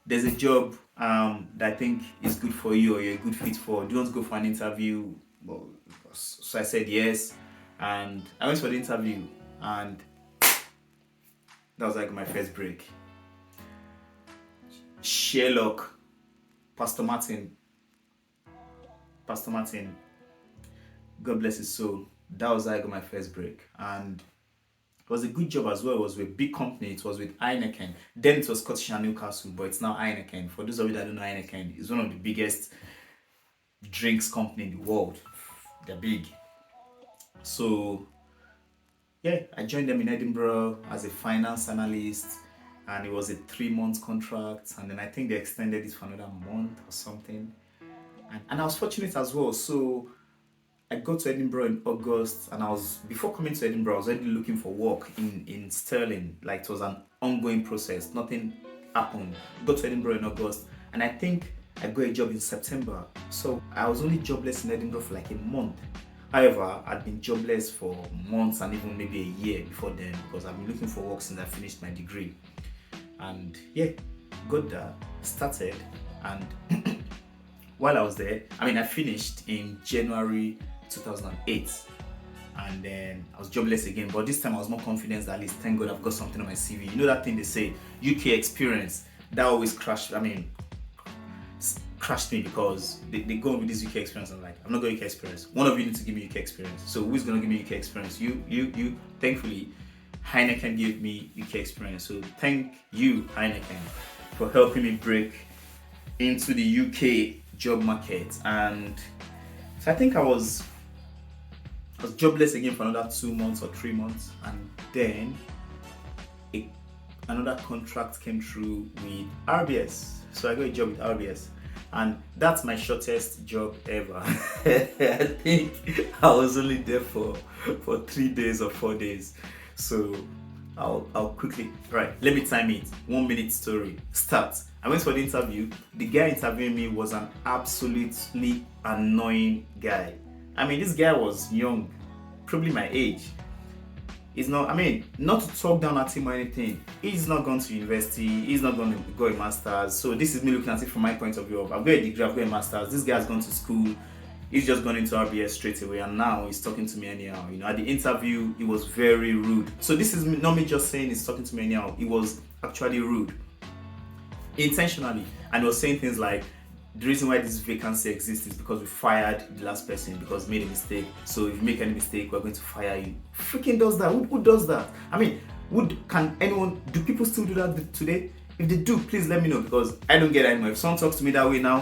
[SPEAKER 1] there's a job that I think is good for you or you're a good fit for. Do you want to go for an interview? Well, so I said yes, and I went for the interview, and that was like my first break. Sherlock, Pastor Martin, God bless his soul. That was how I got my first break, and it was a good job as well. It was with a big company. It was with Enoch and I'm. Then it was Scottish and Newcastle, but it's now Enoch and I'm. For those of you that don't know, Enoch and I'm is one of the biggest drinks company in the world. They're big. So yeah, I joined them in Edinburgh as a finance analyst. And it was a 3-month contract, and then I think they extended it for another month or something. And I was fortunate as well. So I got to Edinburgh in August, and before coming to Edinburgh, I was already looking for work in Stirling. Like, it was an ongoing process. Nothing happened. Got to Edinburgh in August, and I think I got a job in September. So I was only jobless in Edinburgh for like a month. However, I'd been jobless for months and even maybe a year before then, because I've been looking for work since I finished my degree. And yeah, got there, started, and while I was there, I finished in January 2008. and then I was jobless again. But this time I was more confident that at least, thank God, I've got something on my CV. You know that thing they say, UK experience, that always crashed me because they go on with this UK experience. I'm like, I'm not going UK experience. One of you need to give me UK experience. So who's going to give me UK experience? You. Thankfully, Heineken gave me UK experience. So thank you, Heineken, for helping me break into the UK job market. And so I think I was jobless again for another 2 months or 3 months, and then another contract came through with RBS. So I got a job with RBS, and that's my shortest job ever. I think I was only there for 3 days or 4 days. So I'll quickly, right, let me time it. 1 minute story. Start. I went for the interview. The guy interviewing me was an absolutely annoying guy. I mean, this guy was young, probably my age. He's not, not to talk down at him or anything. He's not gone to university. He's not going to go a master's. So this is me looking at it from my point of view. I've got a degree, I've got a master's. This guy's gone to school. He's just gone into RBS straight away, and now he's talking to me anyhow. At the interview, he was very rude. So this is not me just saying he's talking to me anyhow. He was actually rude, intentionally, and he was saying things like, the reason why this vacancy exists is because we fired the last person because he made a mistake. So if you make any mistake, we're going to fire you. Freaking does that? Who does that? Do people still do that today? If they do, please let me know, because I don't get it anymore. If someone talks to me that way now,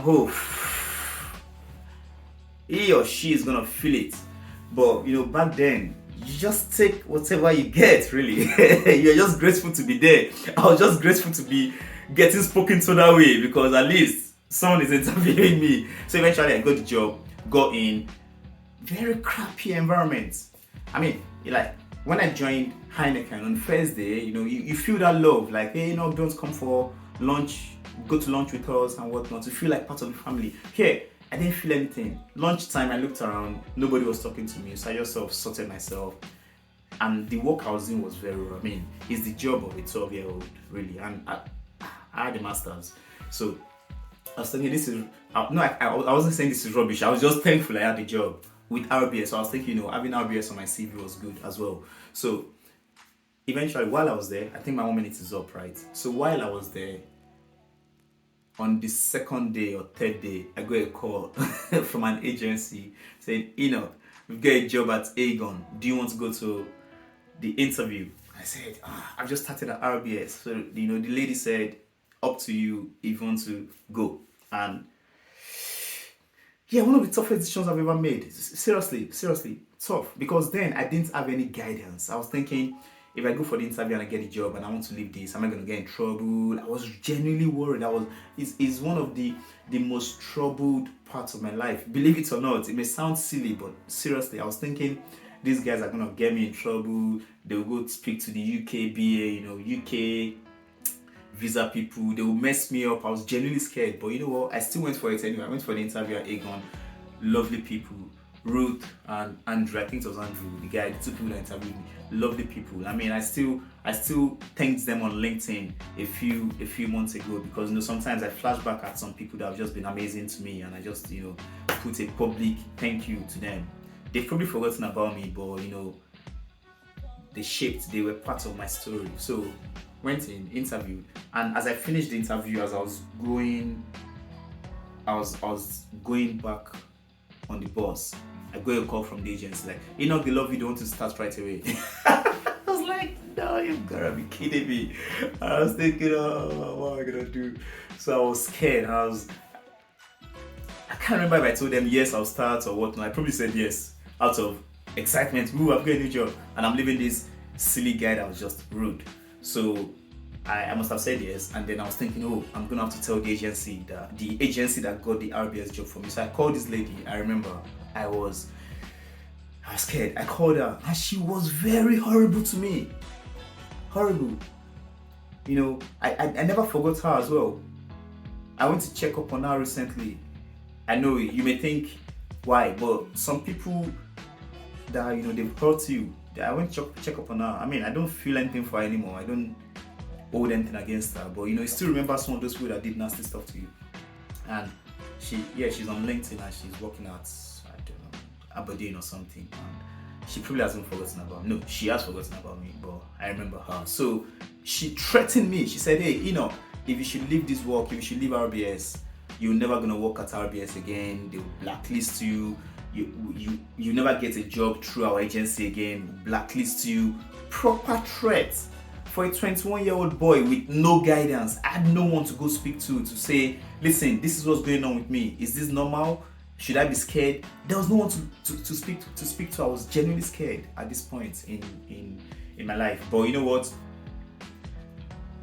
[SPEAKER 1] he or she is gonna feel it. But back then, you just take whatever you get, really. You're just grateful to be there. I was just grateful to be getting spoken to that way, because at least someone is interviewing me. So eventually I got the job, got in. Very crappy environment. When I joined Heineken on Thursday, you feel that love, like, hey, don't come for lunch, go to lunch with us and whatnot. You feel like part of the family. Here, I didn't feel anything. Lunchtime, I looked around, nobody was talking to me, so I just sort of sorted myself. And the work I was doing was very raw. It's the job of a 12-year-old, really. And I had a master's. So I was thinking I wasn't saying this is rubbish. I was just thankful I had a job with RBS. So I was thinking, having RBS on my CV was good as well. So eventually, while I was there, I think my 1 minute is up, right? So while I was there, on the second day or third day, I got a call from an agency saying, Enoch, we've got a job at Aegon. Do you want to go to the interview? I said, I've just started at RBS. So, the lady said, up to you if you want to go. And yeah, one of the toughest decisions I've ever made. Seriously, tough. Because then I didn't have any guidance. I was thinking, if I go for the interview and I get a job and I want to leave this, am I going to get in trouble? I was genuinely worried. It's one of the most troubled parts of my life. Believe it or not, it may sound silly, but seriously, I was thinking, these guys are going to get me in trouble. They'll go speak to the UK BA, UK visa people. They will mess me up. I was genuinely scared. But you know what? I still went for it anyway. I went for the interview at Aegon. Lovely people. Ruth and Andrew. I think it was Andrew, the guy, the two people that interviewed me. Lovely people. I still thanked them on LinkedIn a few months ago, because sometimes I flash back at some people that have just been amazing to me, and I just put a public thank you to them. They've probably forgotten about me, but they were part of my story. So went in, interviewed, and as I finished the interview, as I was going back on the bus, I got a call from the agency like, Enoch, they love you, don't want to start right away. I was like, no, you've gotta be kidding me. I was thinking, what am I gonna do? So I was scared. I can't remember if I told them yes, I'll start or whatnot. I probably said yes out of excitement. Ooh, I've got a new job, and I'm leaving this silly guy that was just rude. So I must have said yes, and then I was thinking, I'm gonna have to tell the agency that got the RBS job for me. So I called this lady. I remember I was scared. I called her, and she was very horrible to me. Horrible. I never forgot her as well. I went to check up on her recently. I know you may think why, but some people that they've hurt you. I went to check up on her. I don't feel anything for her anymore. I don't hold anything against her, but you still remember some of those people that did nasty stuff to you. And she's on LinkedIn and she's working at, I don't know, Aberdeen or something. And she probably hasn't forgotten about me. No, she has forgotten about me, but I remember her. So she threatened me. She said, hey, if you should leave this work, if you should leave RBS, you're never gonna work at RBS again. They'll blacklist you. You never get a job through our agency again. Blacklist you. Proper threats for a 21-year-old boy with no guidance. I had no one to go speak to say, listen, this is what's going on with me. Is this normal? Should I be scared? There was no one to speak to. I was genuinely scared at this point in my life. But you know what?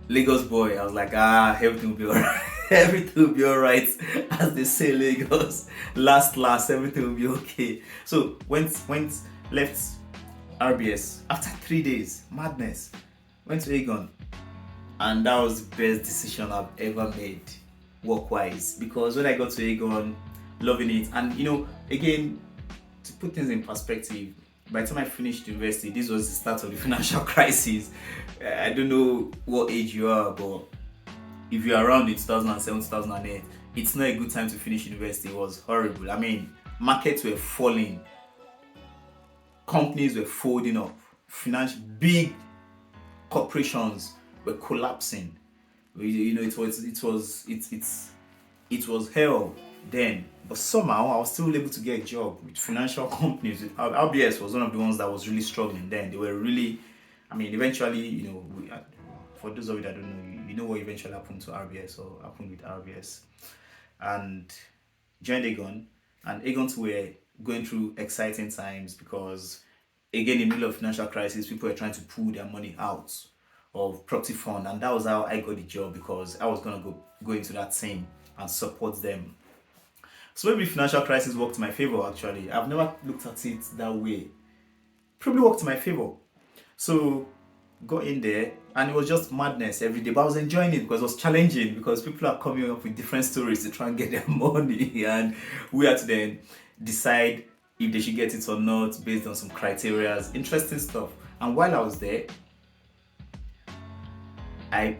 [SPEAKER 1] Lagos boy, I was like, everything will be alright. Everything will be alright, as they say in Lagos. Last, everything will be okay. So went left RBS after 3 days. Madness. Went to Aegon, and that was the best decision I've ever made work-wise, because when I got to Aegon, loving it. And again, to put things in perspective, by the time I finished university, this was the start of the financial crisis. I don't know what age you are, but if you're around in 2007, 2008, it's not a good time to finish university. It was horrible. I mean, markets were falling, companies were folding up, big corporations were collapsing. It was hell then. But somehow I was still able to get a job with financial companies. RBS was one of the ones that was really struggling then. They were really, eventually, for those of you that don't know, you know what eventually happened to RBS or happened with RBS. And joined Aegon, and Aegon were going through exciting times because, again, in the middle of financial crisis, people were trying to pull their money out of property fund, and that was how I got the job, because I was going to go into that team and support them. So maybe financial crisis worked in my favor. Actually, I've never looked at it that way. Probably worked in my favor. So got in there, and it was just madness every day, but I was enjoying it because it was challenging, because people are coming up with different stories to try and get their money, and we had to then decide if they should get it or not based on some criteria. Interesting stuff. And while I was there, I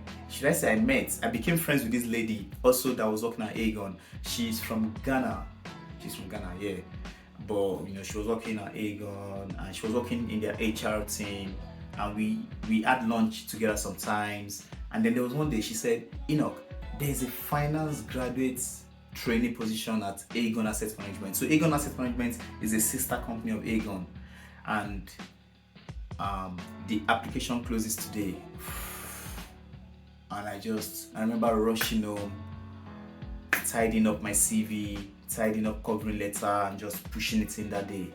[SPEAKER 1] became friends with this lady also that was working at Aegon. She's from Ghana, yeah. But she was working at Aegon, and she was working in their HR team, and we had lunch together sometimes. And then there was one day she said, Enoch, there's a finance graduate trainee position at Aegon Asset Management. So Aegon Asset Management is a sister company of Aegon, and the application closes today. And I remember rushing home, tidying up my CV, tidying up covering letter, and just pushing it in that day.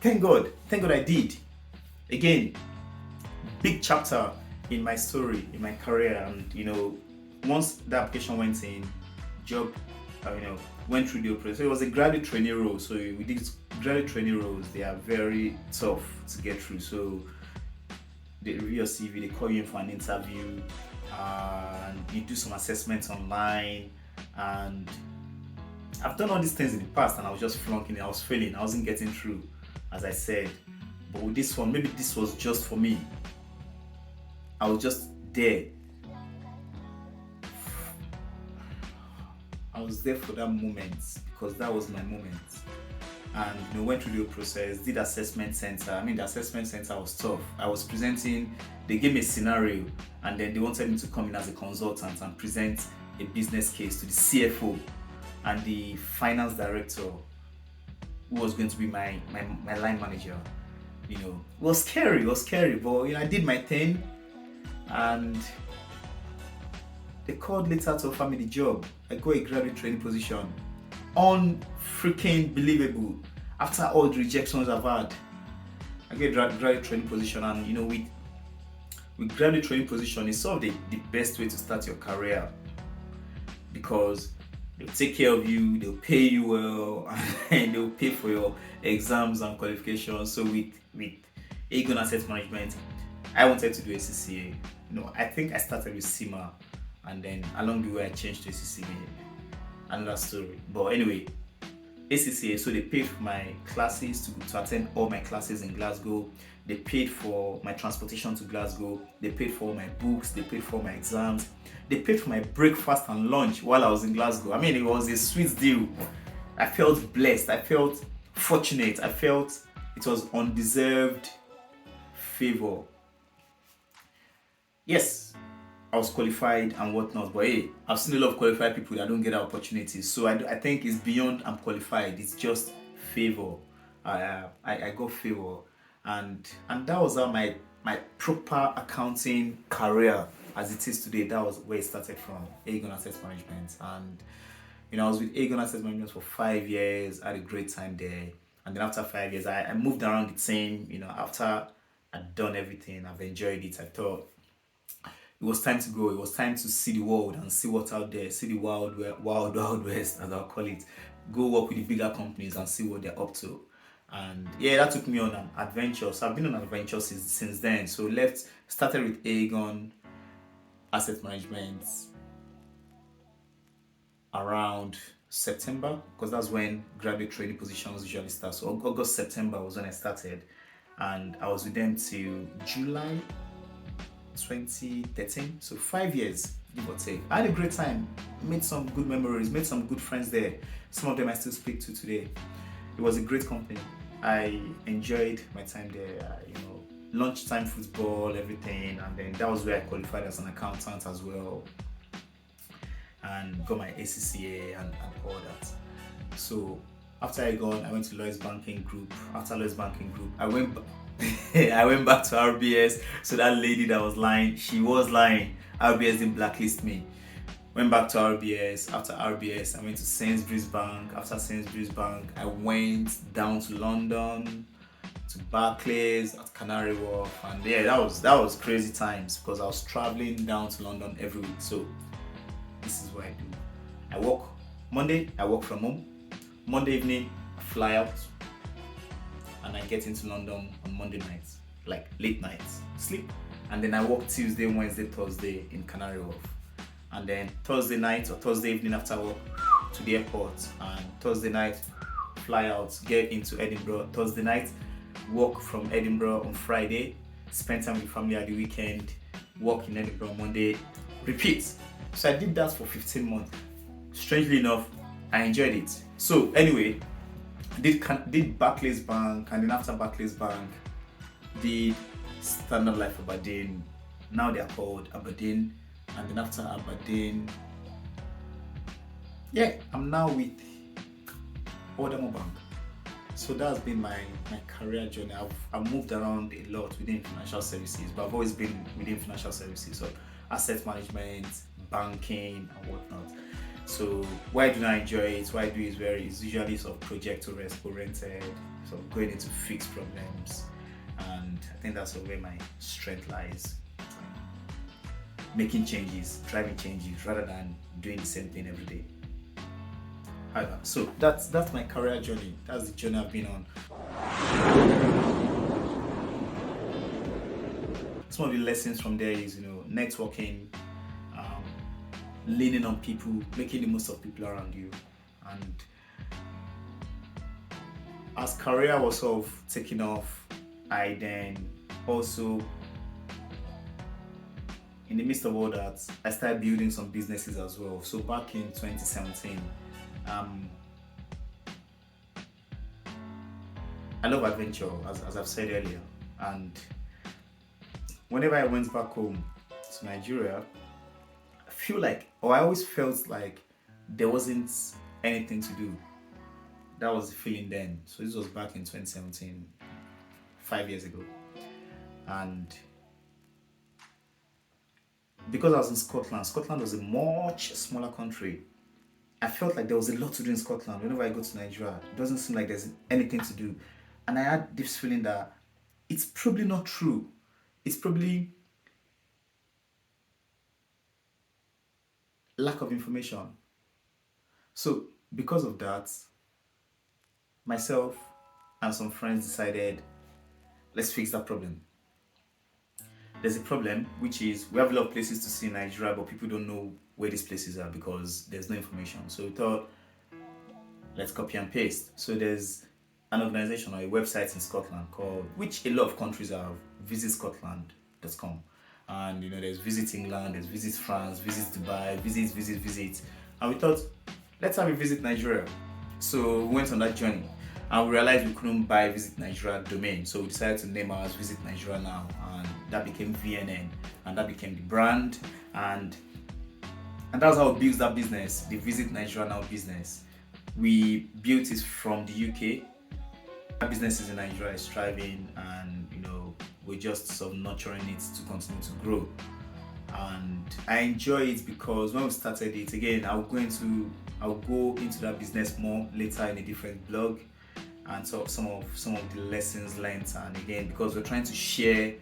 [SPEAKER 1] Thank God I did. Again, big chapter in my story, in my career. And once the application went in, job, went through the process. It was a graduate trainee role. So we did graduate trainee roles. They are very tough to get through. So they review your CV, they call you in for an interview, and you do some assessments online. And I've done all these things in the past, and I was just flunking. I was failing. I wasn't getting through, as I said. But with this one, maybe this was just for me. I was just there. I was there for that moment, because that was my moment. And went through the process, did assessment center. The assessment center was tough. I was presenting, they gave me a scenario, and then they wanted me to come in as a consultant and present a business case to the CFO and the finance director, who was going to be my line manager. It was scary, but I did my thing, and they called later to offer me the job. I got a graduate training position. Unfreaking believable. After all the rejections I've had, I get graduate training position, and with graduate training position, it's sort of the best way to start your career, because they'll take care of you, they'll pay you well, and they'll pay for your exams and qualifications. So with Aegon Asset Management, I wanted to do ACCA. I think I started with CIMA, and then along the way I changed to ACCA. Another story. But anyway, ACCA, so they paid for my classes to attend all my classes in Glasgow. They paid for my transportation to Glasgow. They paid for my books. They paid for my exams. They paid for my breakfast and lunch while I was in Glasgow. It was a sweet deal. I felt blessed. I felt fortunate. I felt it was undeserved favor. Yes, I was qualified and whatnot, but hey, I've seen a lot of qualified people that don't get that opportunity. So I think it's beyond I'm qualified. It's just favor. I got favor, and that was how my proper accounting career as it is today. That was where it started from, Aegon Asset Management. And I was with Aegon Asset Management for 5 years. I had a great time there. And then after 5 years, I moved around the team. After I'd done everything, I've enjoyed it. I thought it was time to go. It was time to see the world and see what's out there. See the wild west, as I'll call it. Go work with the bigger companies and see what they're up to. And yeah, that took me on an adventure. So I've been on an adventure since then. So started with Aegon Asset Management around September, because that's when graduate training positions usually start. So August, September was when I started, and I was with them till July 2013. So 5 years, give or take. I had a great time, made some good memories, made some good friends there. Some of them I still speak to today. It was a great company. I enjoyed my time there. Lunchtime football, everything, and then that was where I qualified as an accountant as well, and got my ACCA and all that. So after I went to Lloyds Banking Group. After Lloyds Banking Group, I went back to RBS. So that lady that was lying, she was lying. RBS didn't blacklist me. Went back to RBS. After RBS, I went to Sainsbury's Bank. After Sainsbury's Bank, I went down to London, to Barclays at Canary Wharf, and yeah, that was crazy times, because I was traveling down to London every week. So this is what I do. I work Monday, I work from home. Monday evening, I fly out, and I get into London on Monday nights, like late nights, sleep, and then I work Tuesday, Wednesday, Thursday in Canary Wharf, and then Thursday night or Thursday evening after work to the airport, and Thursday night fly out, get into Edinburgh. Thursday night, work from Edinburgh on Friday, spend time with family at the weekend, work in Edinburgh Monday, repeat. So I did that for 15 months. Strangely enough, I enjoyed it. So anyway, did Barclays Bank, and then after Barclays Bank, did Standard Life Aberdeen. Now they are called Aberdeen. And then after Aberdeen, yeah, I'm now with Odemo Bank. So that's been my career journey. I've moved around a lot within financial services, but I've always been within financial services, so asset management, banking, and whatnot. So why do I enjoy it? What I do is usually sort of project oriented, sort of going into fixed problems, and I think that's where my strength lies. Making changes, driving changes, rather than doing the same thing every day. So that's my career journey. That's the journey I've been on. Some of the lessons from there is, networking, leaning on people, making the most of people around you. And as career was sort of taking off, I then also, in the midst of all that, I started building some businesses as well. So back in 2017, I love adventure, as I've said earlier, and whenever I went back home to Nigeria, I always felt like there wasn't anything to do. That was the feeling then. So this was back in 2017, 5 years ago, and because I was in Scotland was a much smaller country. I felt like there was a lot to do in Scotland. Whenever I go to Nigeria, it doesn't seem like there's anything to do. And I had this feeling that it's probably not true. It's probably lack of information. So because of that, myself and some friends decided, let's fix that problem. There's a problem, which is we have a lot of places to see in Nigeria, but people don't know where these places are because there's no information. So we thought, let's copy and paste. So there's an organization or a website in Scotland called, which a lot of countries have, visitscotland.com. And there's Visit England, there's Visit France, Visit Dubai, visit. And we thought, let's have a Visit Nigeria. So we went on that journey. and we realized we couldn't buy Visit Nigeria domain, so we decided to name ours Visit Nigeria Now, and that became VNN, and that became the brand, and that's how we built that business, the Visit Nigeria Now business. We built it from the UK. Our business is in Nigeria, is thriving, and we're just sort of nurturing it to continue to grow. And I enjoy it because when we started it, again, I'll go into that business more later in a different blog, and so some of the lessons learned. And again, because we're trying to share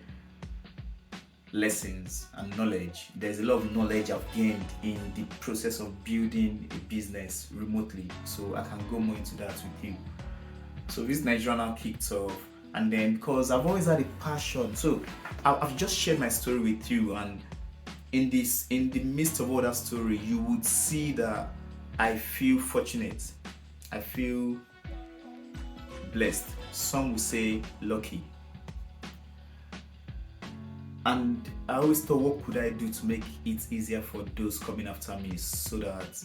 [SPEAKER 1] lessons and knowledge, there's a lot of knowledge I've gained in the process of building a business remotely, so I can go more into that with you. So this Nigeria Now kicked off, and then because I've always had a passion, so I've just shared my story with you, and in the midst of all that story, you would see that I feel fortunate, I feel blessed, some would say lucky. And I always thought, what could I do to make it easier for those coming after me, so that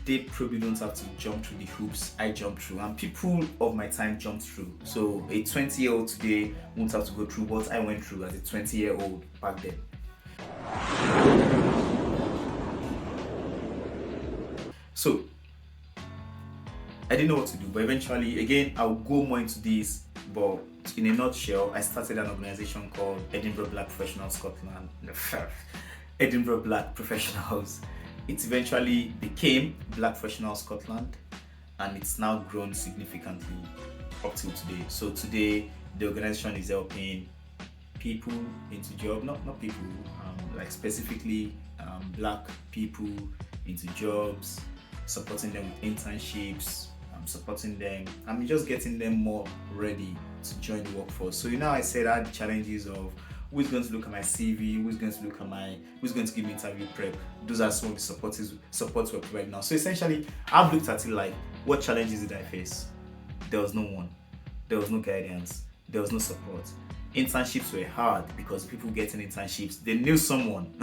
[SPEAKER 1] they probably don't have to jump through the hoops I jumped through, and people of my time jumped through. So a 20-year-old today won't have to go through what I went through as a 20-year-old back then. So I didn't know what to do, but eventually, again, I'll go more into this, but in a nutshell, I started an organization called Edinburgh Black Professionals Scotland. Edinburgh Black Professionals. It eventually became Black Professionals Scotland, and it's now grown significantly up till today. So today, the organization is helping people into job, not people, like specifically black people into jobs, supporting them with internships, supporting them, just getting them more ready to join the workforce. So I said I had the challenges of who's going to look at my CV, who's going to give me interview prep. Those are some of the supports we're providing now. So essentially, I've looked at it like, what challenges did I face? There was no one. There was no guidance. There was no support. Internships were hard because people getting internships, they knew someone.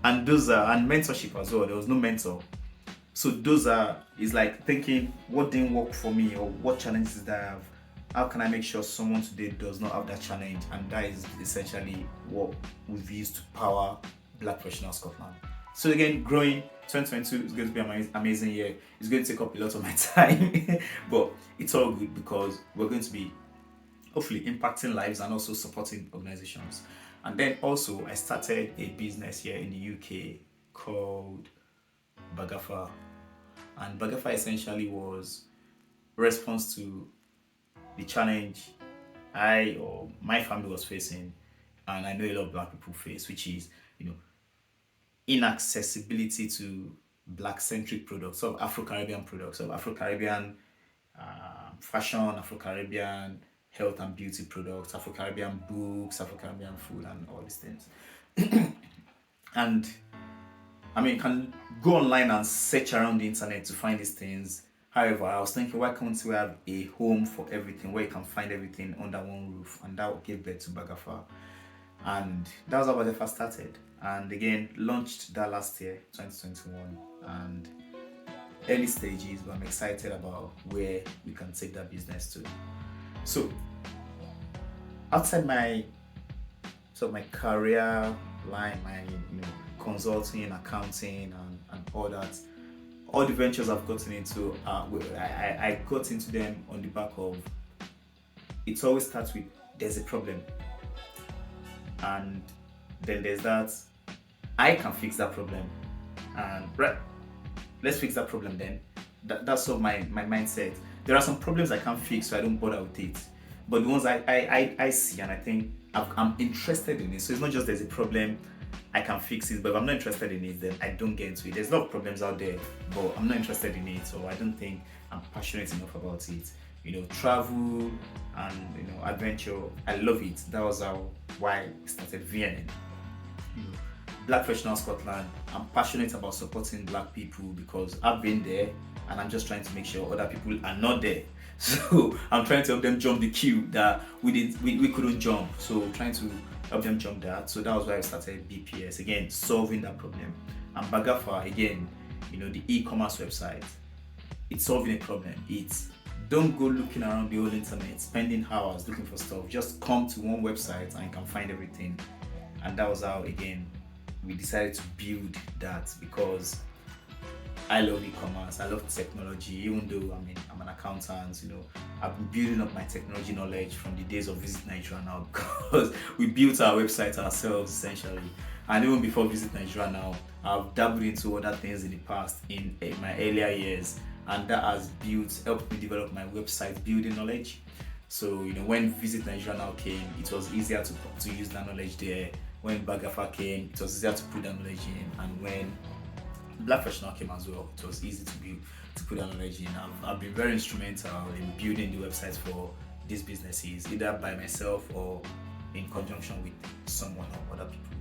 [SPEAKER 1] And mentorship as well. There was no mentor. So is like thinking, what didn't work for me, or what challenges did I have? How can I make sure someone today does not have that challenge? And that is essentially what we've used to power Black Professional Scotland. So again, growing, 2022 is going to be an amazing year. It's going to take up a lot of my time, but it's all good because we're going to be hopefully impacting lives and also supporting organizations. And then also, I started a business here in the UK called Bagafa. And Bagafa essentially was a response to the challenge my family was facing, and I know a lot of black people face, which is, inaccessibility to black-centric products, of Afro-Caribbean products, of Afro-Caribbean fashion, Afro-Caribbean health and beauty products, Afro-Caribbean books, Afro-Caribbean food, and all these things. And you can go online and search around the internet to find these things. However, I was thinking, why can't we have a home for everything, where you can find everything under one roof? And that gave birth to Bagafa. And that was how Bagafa started. And again, launched that last year, 2021. And early stages, but I'm excited about where we can take that business to. So, outside my career line, my consulting, accounting, and all that, all the ventures I've gotten into, I got into them on the back of, it always starts with, there's a problem, and then there's that, I can fix that problem, and let's fix that problem then. That's sort of my mindset. There are some problems I can't fix, so I don't bother with it, but the ones I see and I think I'm interested in it. So it's not just there's a problem, I can fix it, but if I'm not interested in it, then I don't get into it. There's a lot of problems out there, but I'm not interested in it, so I don't think I'm passionate enough about it. Travel and adventure, I love it. That was why I started VNN. Black Professional Scotland, I'm passionate about supporting black people because I've been there, and I'm just trying to make sure other people are not there. So I'm trying to help them jump the queue that we couldn't jump. So trying to help them jump that. So that was why I started BPS, again, solving that problem. And Bagafa, again, the e-commerce website. it's solving a problem. It's don't go looking around the whole internet, spending hours looking for stuff. Just come to one website and you can find everything. And that was how, again, we decided to build that, because I love e-commerce, I love technology, even though I'm an accountant. I've been building up my technology knowledge from the days of Visit Nigeria Now, because we built our website ourselves essentially. And even before Visit Nigeria Now, I've dabbled into other things in the past, in my earlier years, and that has helped me develop my website building knowledge. So when Visit Nigeria Now came, it was easier to use that knowledge there. When Bagafa came, it was easier to put that knowledge in, and when Black Professional came as well, it was easy to put that knowledge in. I've been very instrumental in building the websites for these businesses, either by myself or in conjunction with someone or other people.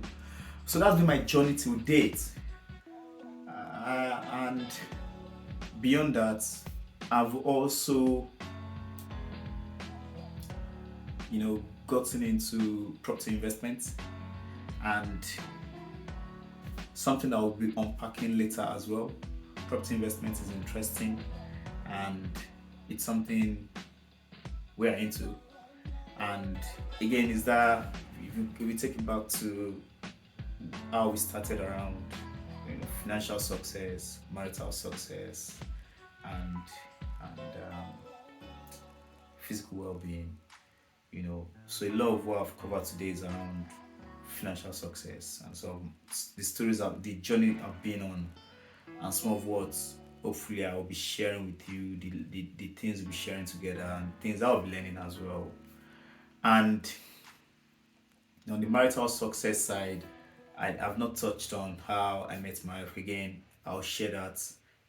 [SPEAKER 1] So that's been my journey to date. And beyond that, I've also, gotten into property investment, and something that I'll be unpacking later as well. Property investment is interesting, and it's something we're into. And again, is that if we take it back to how we started around financial success, marital success, and physical well-being. So a lot of what I've covered today is around financial success, and so the stories of the journey I've been on, and some of what hopefully I will be sharing with you, the things we'll be sharing together, and things I'll be learning as well. And on the marital success side, I've not touched on how I met my wife. Again, I'll share that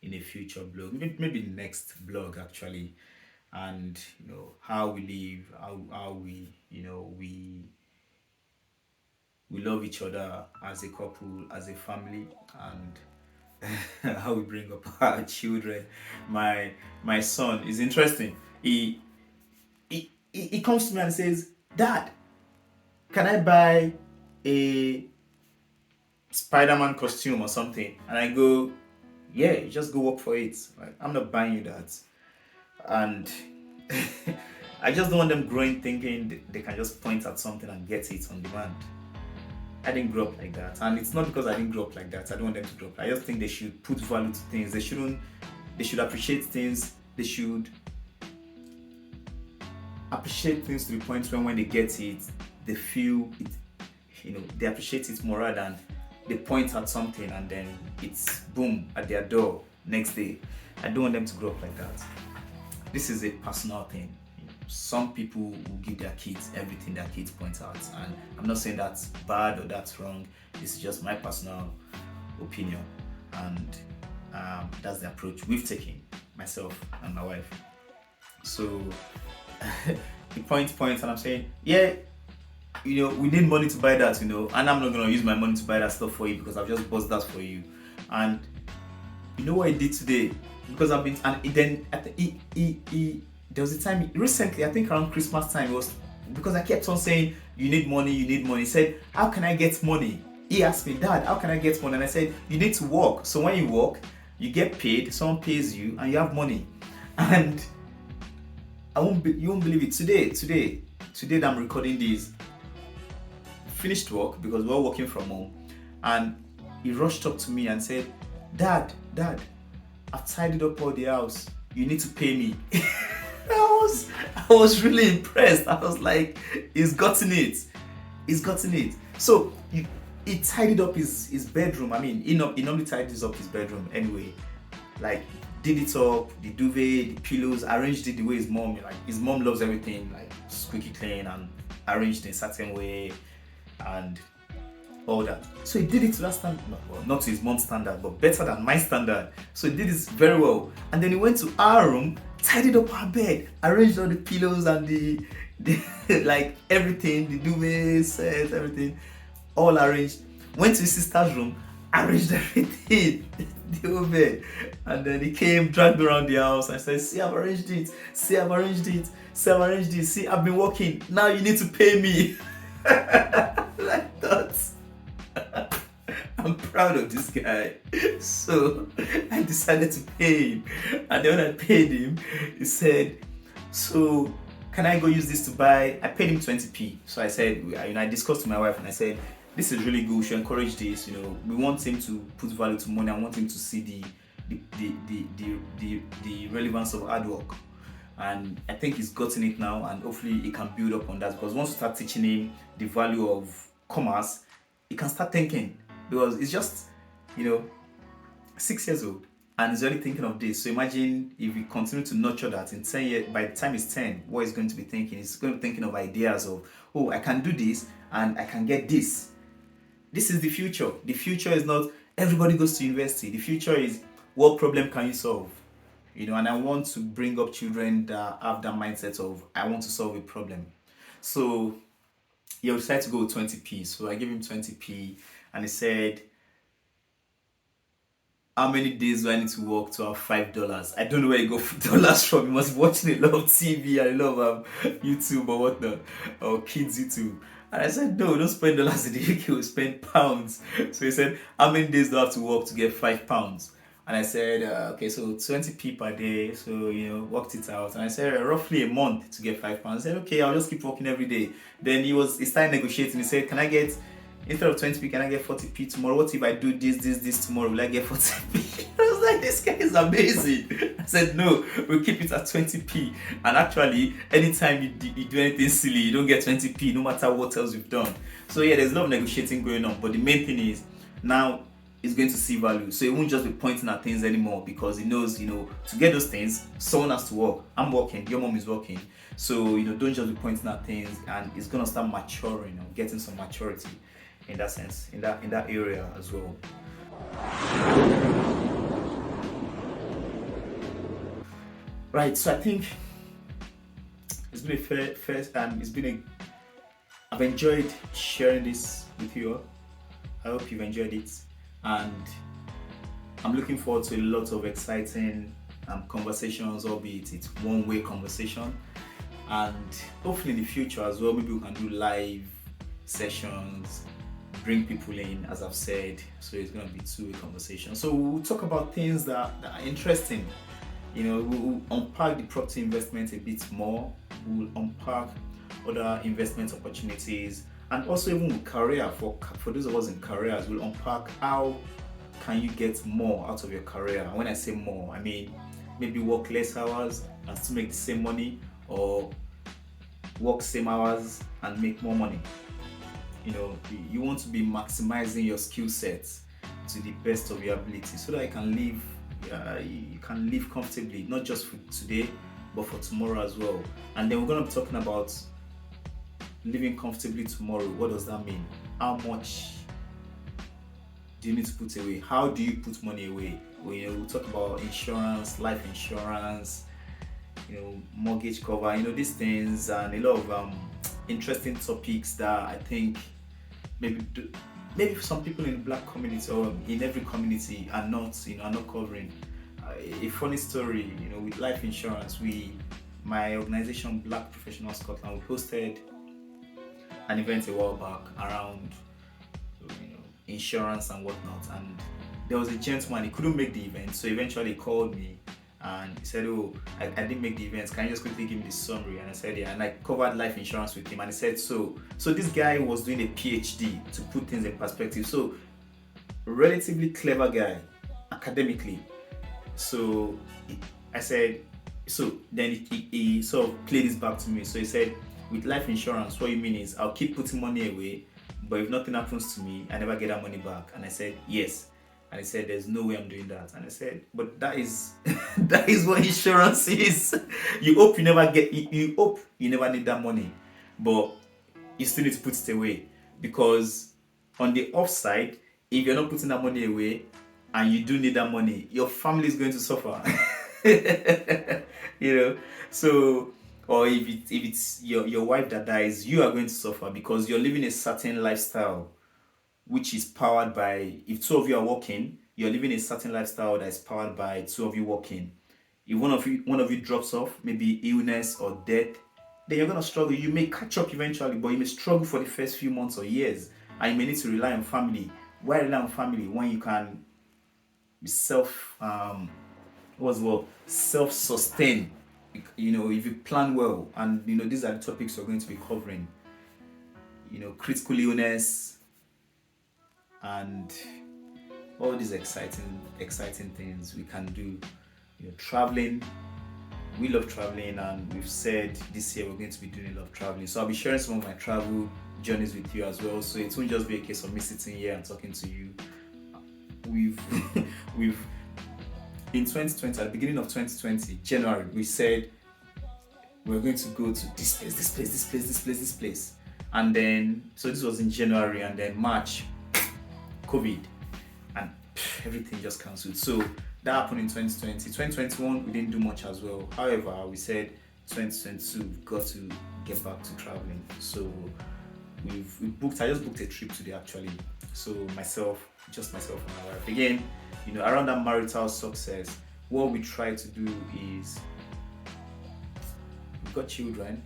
[SPEAKER 1] in a future blog, maybe the next blog actually, and how we live, how we we love each other as a couple, as a family, and how we bring up our children. My son is interesting. He comes to me and says, "Dad, can I buy a Spider-Man costume or something?" And I go, "Yeah, you just go work for it. Like, I'm not buying you that." And I just don't want them growing thinking they can just point at something and get it on demand. I didn't grow up like that, and it's not because I didn't grow up like that. I don't want them to grow up. I just think they should put value to things. They should appreciate things. They should appreciate things to the point when they get it, they feel it. They appreciate it more rather than they point at something and then it's boom at their door next day. I don't want them to grow up like that. This is a personal thing. Some people will give their kids everything their kids point out, and I'm not saying that's bad or that's wrong. This is just my personal opinion, and that's the approach we've taken, myself and my wife. So he points, and I'm saying, yeah, we need money to buy that, and I'm not gonna use my money to buy that stuff for you because I've just bought that for you. And you know what he did today? Because I've been, and then there was a time recently, I think around Christmas time, it was because I kept on saying, you need money. He said, how can I get money? He asked me, Dad, how can I get money? And I said, you need to work. So when you work, you get paid, someone pays you, and you have money. And you won't believe it. Today that I'm recording this, finished work because we're working from home, and he rushed up to me and said, Dad, I've tidied up all the house. You need to pay me. I was really impressed. I was like, he's gotten it. So he tidied up his bedroom. I mean, he normally tidies up his bedroom anyway. Like, did it up, the duvet, the pillows, arranged it the way his mom loves everything like squeaky clean and arranged in a certain way and all that. So he did it to that standard, well, not to his mom's standard, but better than my standard. So he did this very well. And then he went to our room, tidied up our bed, arranged all the pillows and the like everything, the duvet set, everything, all arranged. Went to his sister's room, arranged everything, the whole bed. And then he came, dragged me around the house and said, see, I've arranged it. See, I've been working. Now you need to pay me. Like that. I'm proud. proud of this guy. So I decided to pay him. And then when I paid him, he said, so can I go use this to buy? I paid him 20p. So I said, I discussed with my wife and I said, this is really good. We should encourage this. We want him to put value to money. I want him to see the relevance of hard work. And I think he's gotten it now, and hopefully he can build up on that, because once you start teaching him the value of commerce, he can start thinking, because it's just 6 years old and he's already thinking of this. So imagine if we continue to nurture that in 10 years, by the time he's 10, what he's going to be thinking? He's going to be thinking of ideas of, oh, I can do this and I can get this. This is the future. The future is not everybody goes to university. The future is, what problem can you solve? And I want to bring up children that have that mindset of, I want to solve a problem. So he decided to go with 20p. So I gave him 20p and he said, how many days do I need to work to have $5? I don't know where he got dollars from. He must be watching a lot of TV and a lot of YouTube or whatnot, or kids YouTube. And I said, no, don't spend dollars in the UK, we'll spend pounds. So he said, how many days do I have to work to get £5? And I said, okay, so 20p per day. So, worked it out. And I said, roughly a month to get £5. I said, okay, I'll just keep working every day. Then he started negotiating. He said, can I get, instead of 20p, can I get 40p tomorrow? What if I do this tomorrow? Will I get 40p? I was like, this guy is amazing. I said, no, we'll keep it at 20p. And actually, anytime you do anything silly, you don't get 20p, no matter what else you've done. So yeah, there's a lot of negotiating going on. But the main thing is, now he's going to see value. So he won't just be pointing at things anymore, because he knows, to get those things, someone has to work. I'm working, your mom is working. So, don't just be pointing at things, and it's going to start maturing, getting some maturity in that sense, in that area as well. Right, so I think it's been I've enjoyed sharing this with you all. I hope you've enjoyed it. And I'm looking forward to a lot of exciting conversations, albeit it's one-way conversation. And hopefully in the future as well, maybe we can do live sessions, bring people in, as I've said. So it's going to be two-way conversation. So we'll talk about things that are interesting. We'll unpack the property investment a bit more. We'll unpack other investment opportunities. And also even with career, for those of us in careers, we'll unpack how can you get more out of your career. And when I say more, I mean maybe work less hours and still make the same money, or work same hours and make more money. You want to be maximizing your skill sets to the best of your ability, so that you can live comfortably, not just for today, but for tomorrow as well. And then we're going to be talking about living comfortably tomorrow. What does that mean? How much do you need to put away? How do you put money away? We'll talk about insurance, life insurance, mortgage cover, these things, and a lot of interesting topics that I think maybe some people in the black community or in every community are not covering. A funny story, with life insurance, my organization, Black Professional Scotland, we hosted an event a while back around insurance and whatnot, and there was a gentleman, he couldn't make the event, so eventually he called me and he said, oh, I didn't make the event, can you just quickly give me the summary? And I said, yeah, and I covered life insurance with him, and he said, so this guy was doing a PhD, to put things in perspective, so relatively clever guy academically. So I said, so then he sort of played this back to me. So he said, with life insurance, what you mean is I'll keep putting money away, but if nothing happens to me, I never get that money back. And I said, yes. And he said, there's no way I'm doing that. And I said, but that is that is what insurance is. You hope you never need that money, but you still need to put it away, because on the offside, if you're not putting that money away and you do need that money, your family is going to suffer. So, or if it's your wife that dies, you are going to suffer, because you're living a certain lifestyle which is powered by, if two of you are working, you're living a certain lifestyle that is powered by two of you working. If one of you drops off, maybe illness or death, then you're going to struggle. You may catch up eventually, but you may struggle for the first few months or years, and you may need to rely on family Why rely on family when you can be self-sustain? If you plan well, and these are the topics we're going to be covering. Critical illness and all these exciting things we can do. Traveling. We love traveling, and we've said this year we're going to be doing a lot of traveling. So I'll be sharing some of my travel journeys with you as well. So it won't just be a case of me sitting here and talking to you. We've in 2020, at the beginning of 2020, January, we said we're going to go to this place. And then, so this was in January, and then March, COVID, and everything just cancelled. So that happened in 2020. 2021, we didn't do much as well. However, we said 2022, we've got to get back to traveling. So I just booked a trip today actually. So just myself and my wife. Again, around that marital success, what we try to do is, we've got children,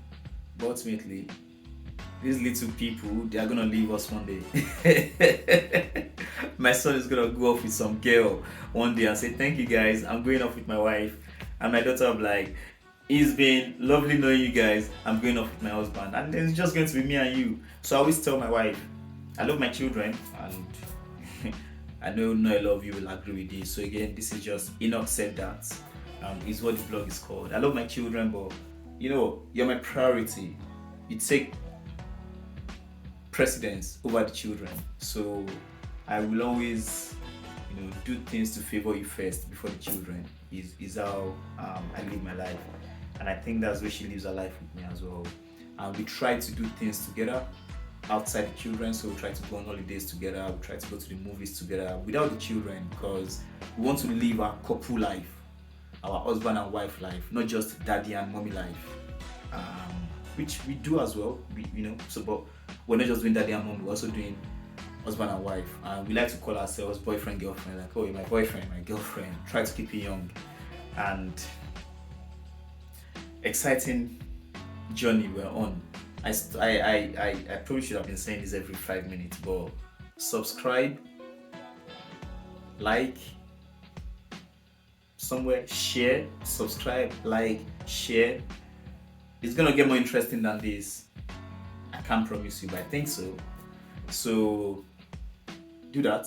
[SPEAKER 1] but ultimately, these little people, they are gonna leave us one day. My son is gonna go off with some girl one day and say, "Thank you guys, I'm going off with my wife." And my daughter will be like, "It's been lovely knowing you guys, I'm going off with my husband." And then it's just going to be me and you. So I always tell my wife, I love my children, and I know not a lot of you will agree with this. So again, this is just Enoch said that. Is what the blog is called. I love my children, but you're my priority. You take precedence over the children. So I will always, do things to favor you first before the children. Is how I live my life, and I think that's where she lives her life with me as well. And we try to do things together outside the children. So we try to go on holidays together. We try to go to the movies together without the children, because we want to live our couple life, our husband and wife life, not just daddy and mommy life, which we do as well. But we're not just doing daddy and mom, we're also doing husband and wife. And we like to call ourselves boyfriend, girlfriend, like, "Oh, you're my boyfriend, my girlfriend." Try to keep it young. And exciting journey we're on. I probably should have been saying this every 5 minutes, but subscribe, like, somewhere, share, subscribe, like, share. It's gonna get more interesting than this. I can't promise you, but I think so. So do that.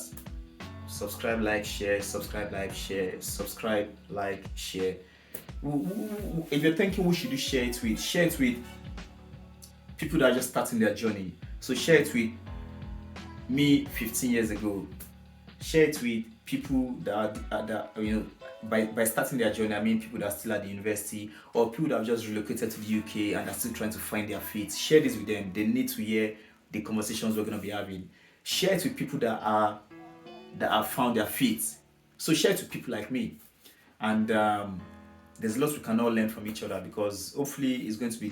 [SPEAKER 1] Subscribe, like, share, subscribe, like, share, subscribe, like, share. If you're thinking who should you share it with people that are just starting their journey. So share it with me 15 years ago. Share it with people that by starting their journey, I mean people that are still at the university, or people that have just relocated to the UK and are still trying to find their feet. Share this with them. They need to hear the conversations we're going to be having. Share it with people that have found their feet. So share it with people like me. And there's lots we can all learn from each other, because hopefully it's going to be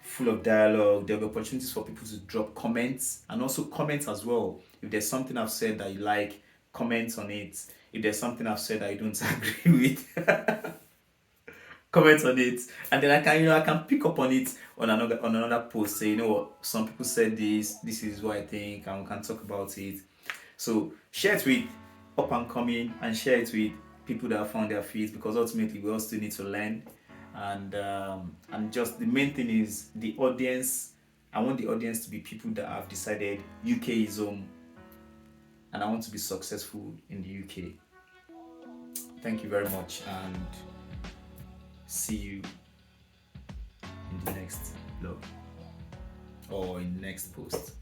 [SPEAKER 1] full of dialogue. There'll be opportunities for people to drop comments, and also comments as well. If there's something I've said that you like, comment on it. If there's something I've said that you don't agree with, comment on it, and then I can pick up on it on another post. Say, some people said this is what I think, and we can talk about it. So share it with up and coming, and share it with people that have found their feet, because ultimately we all still need to learn. And just the main thing is the audience. I want the audience to be people that have decided UK is home, and I want to be successful in the UK. Thank you very much, and see you in the next vlog or in the next post.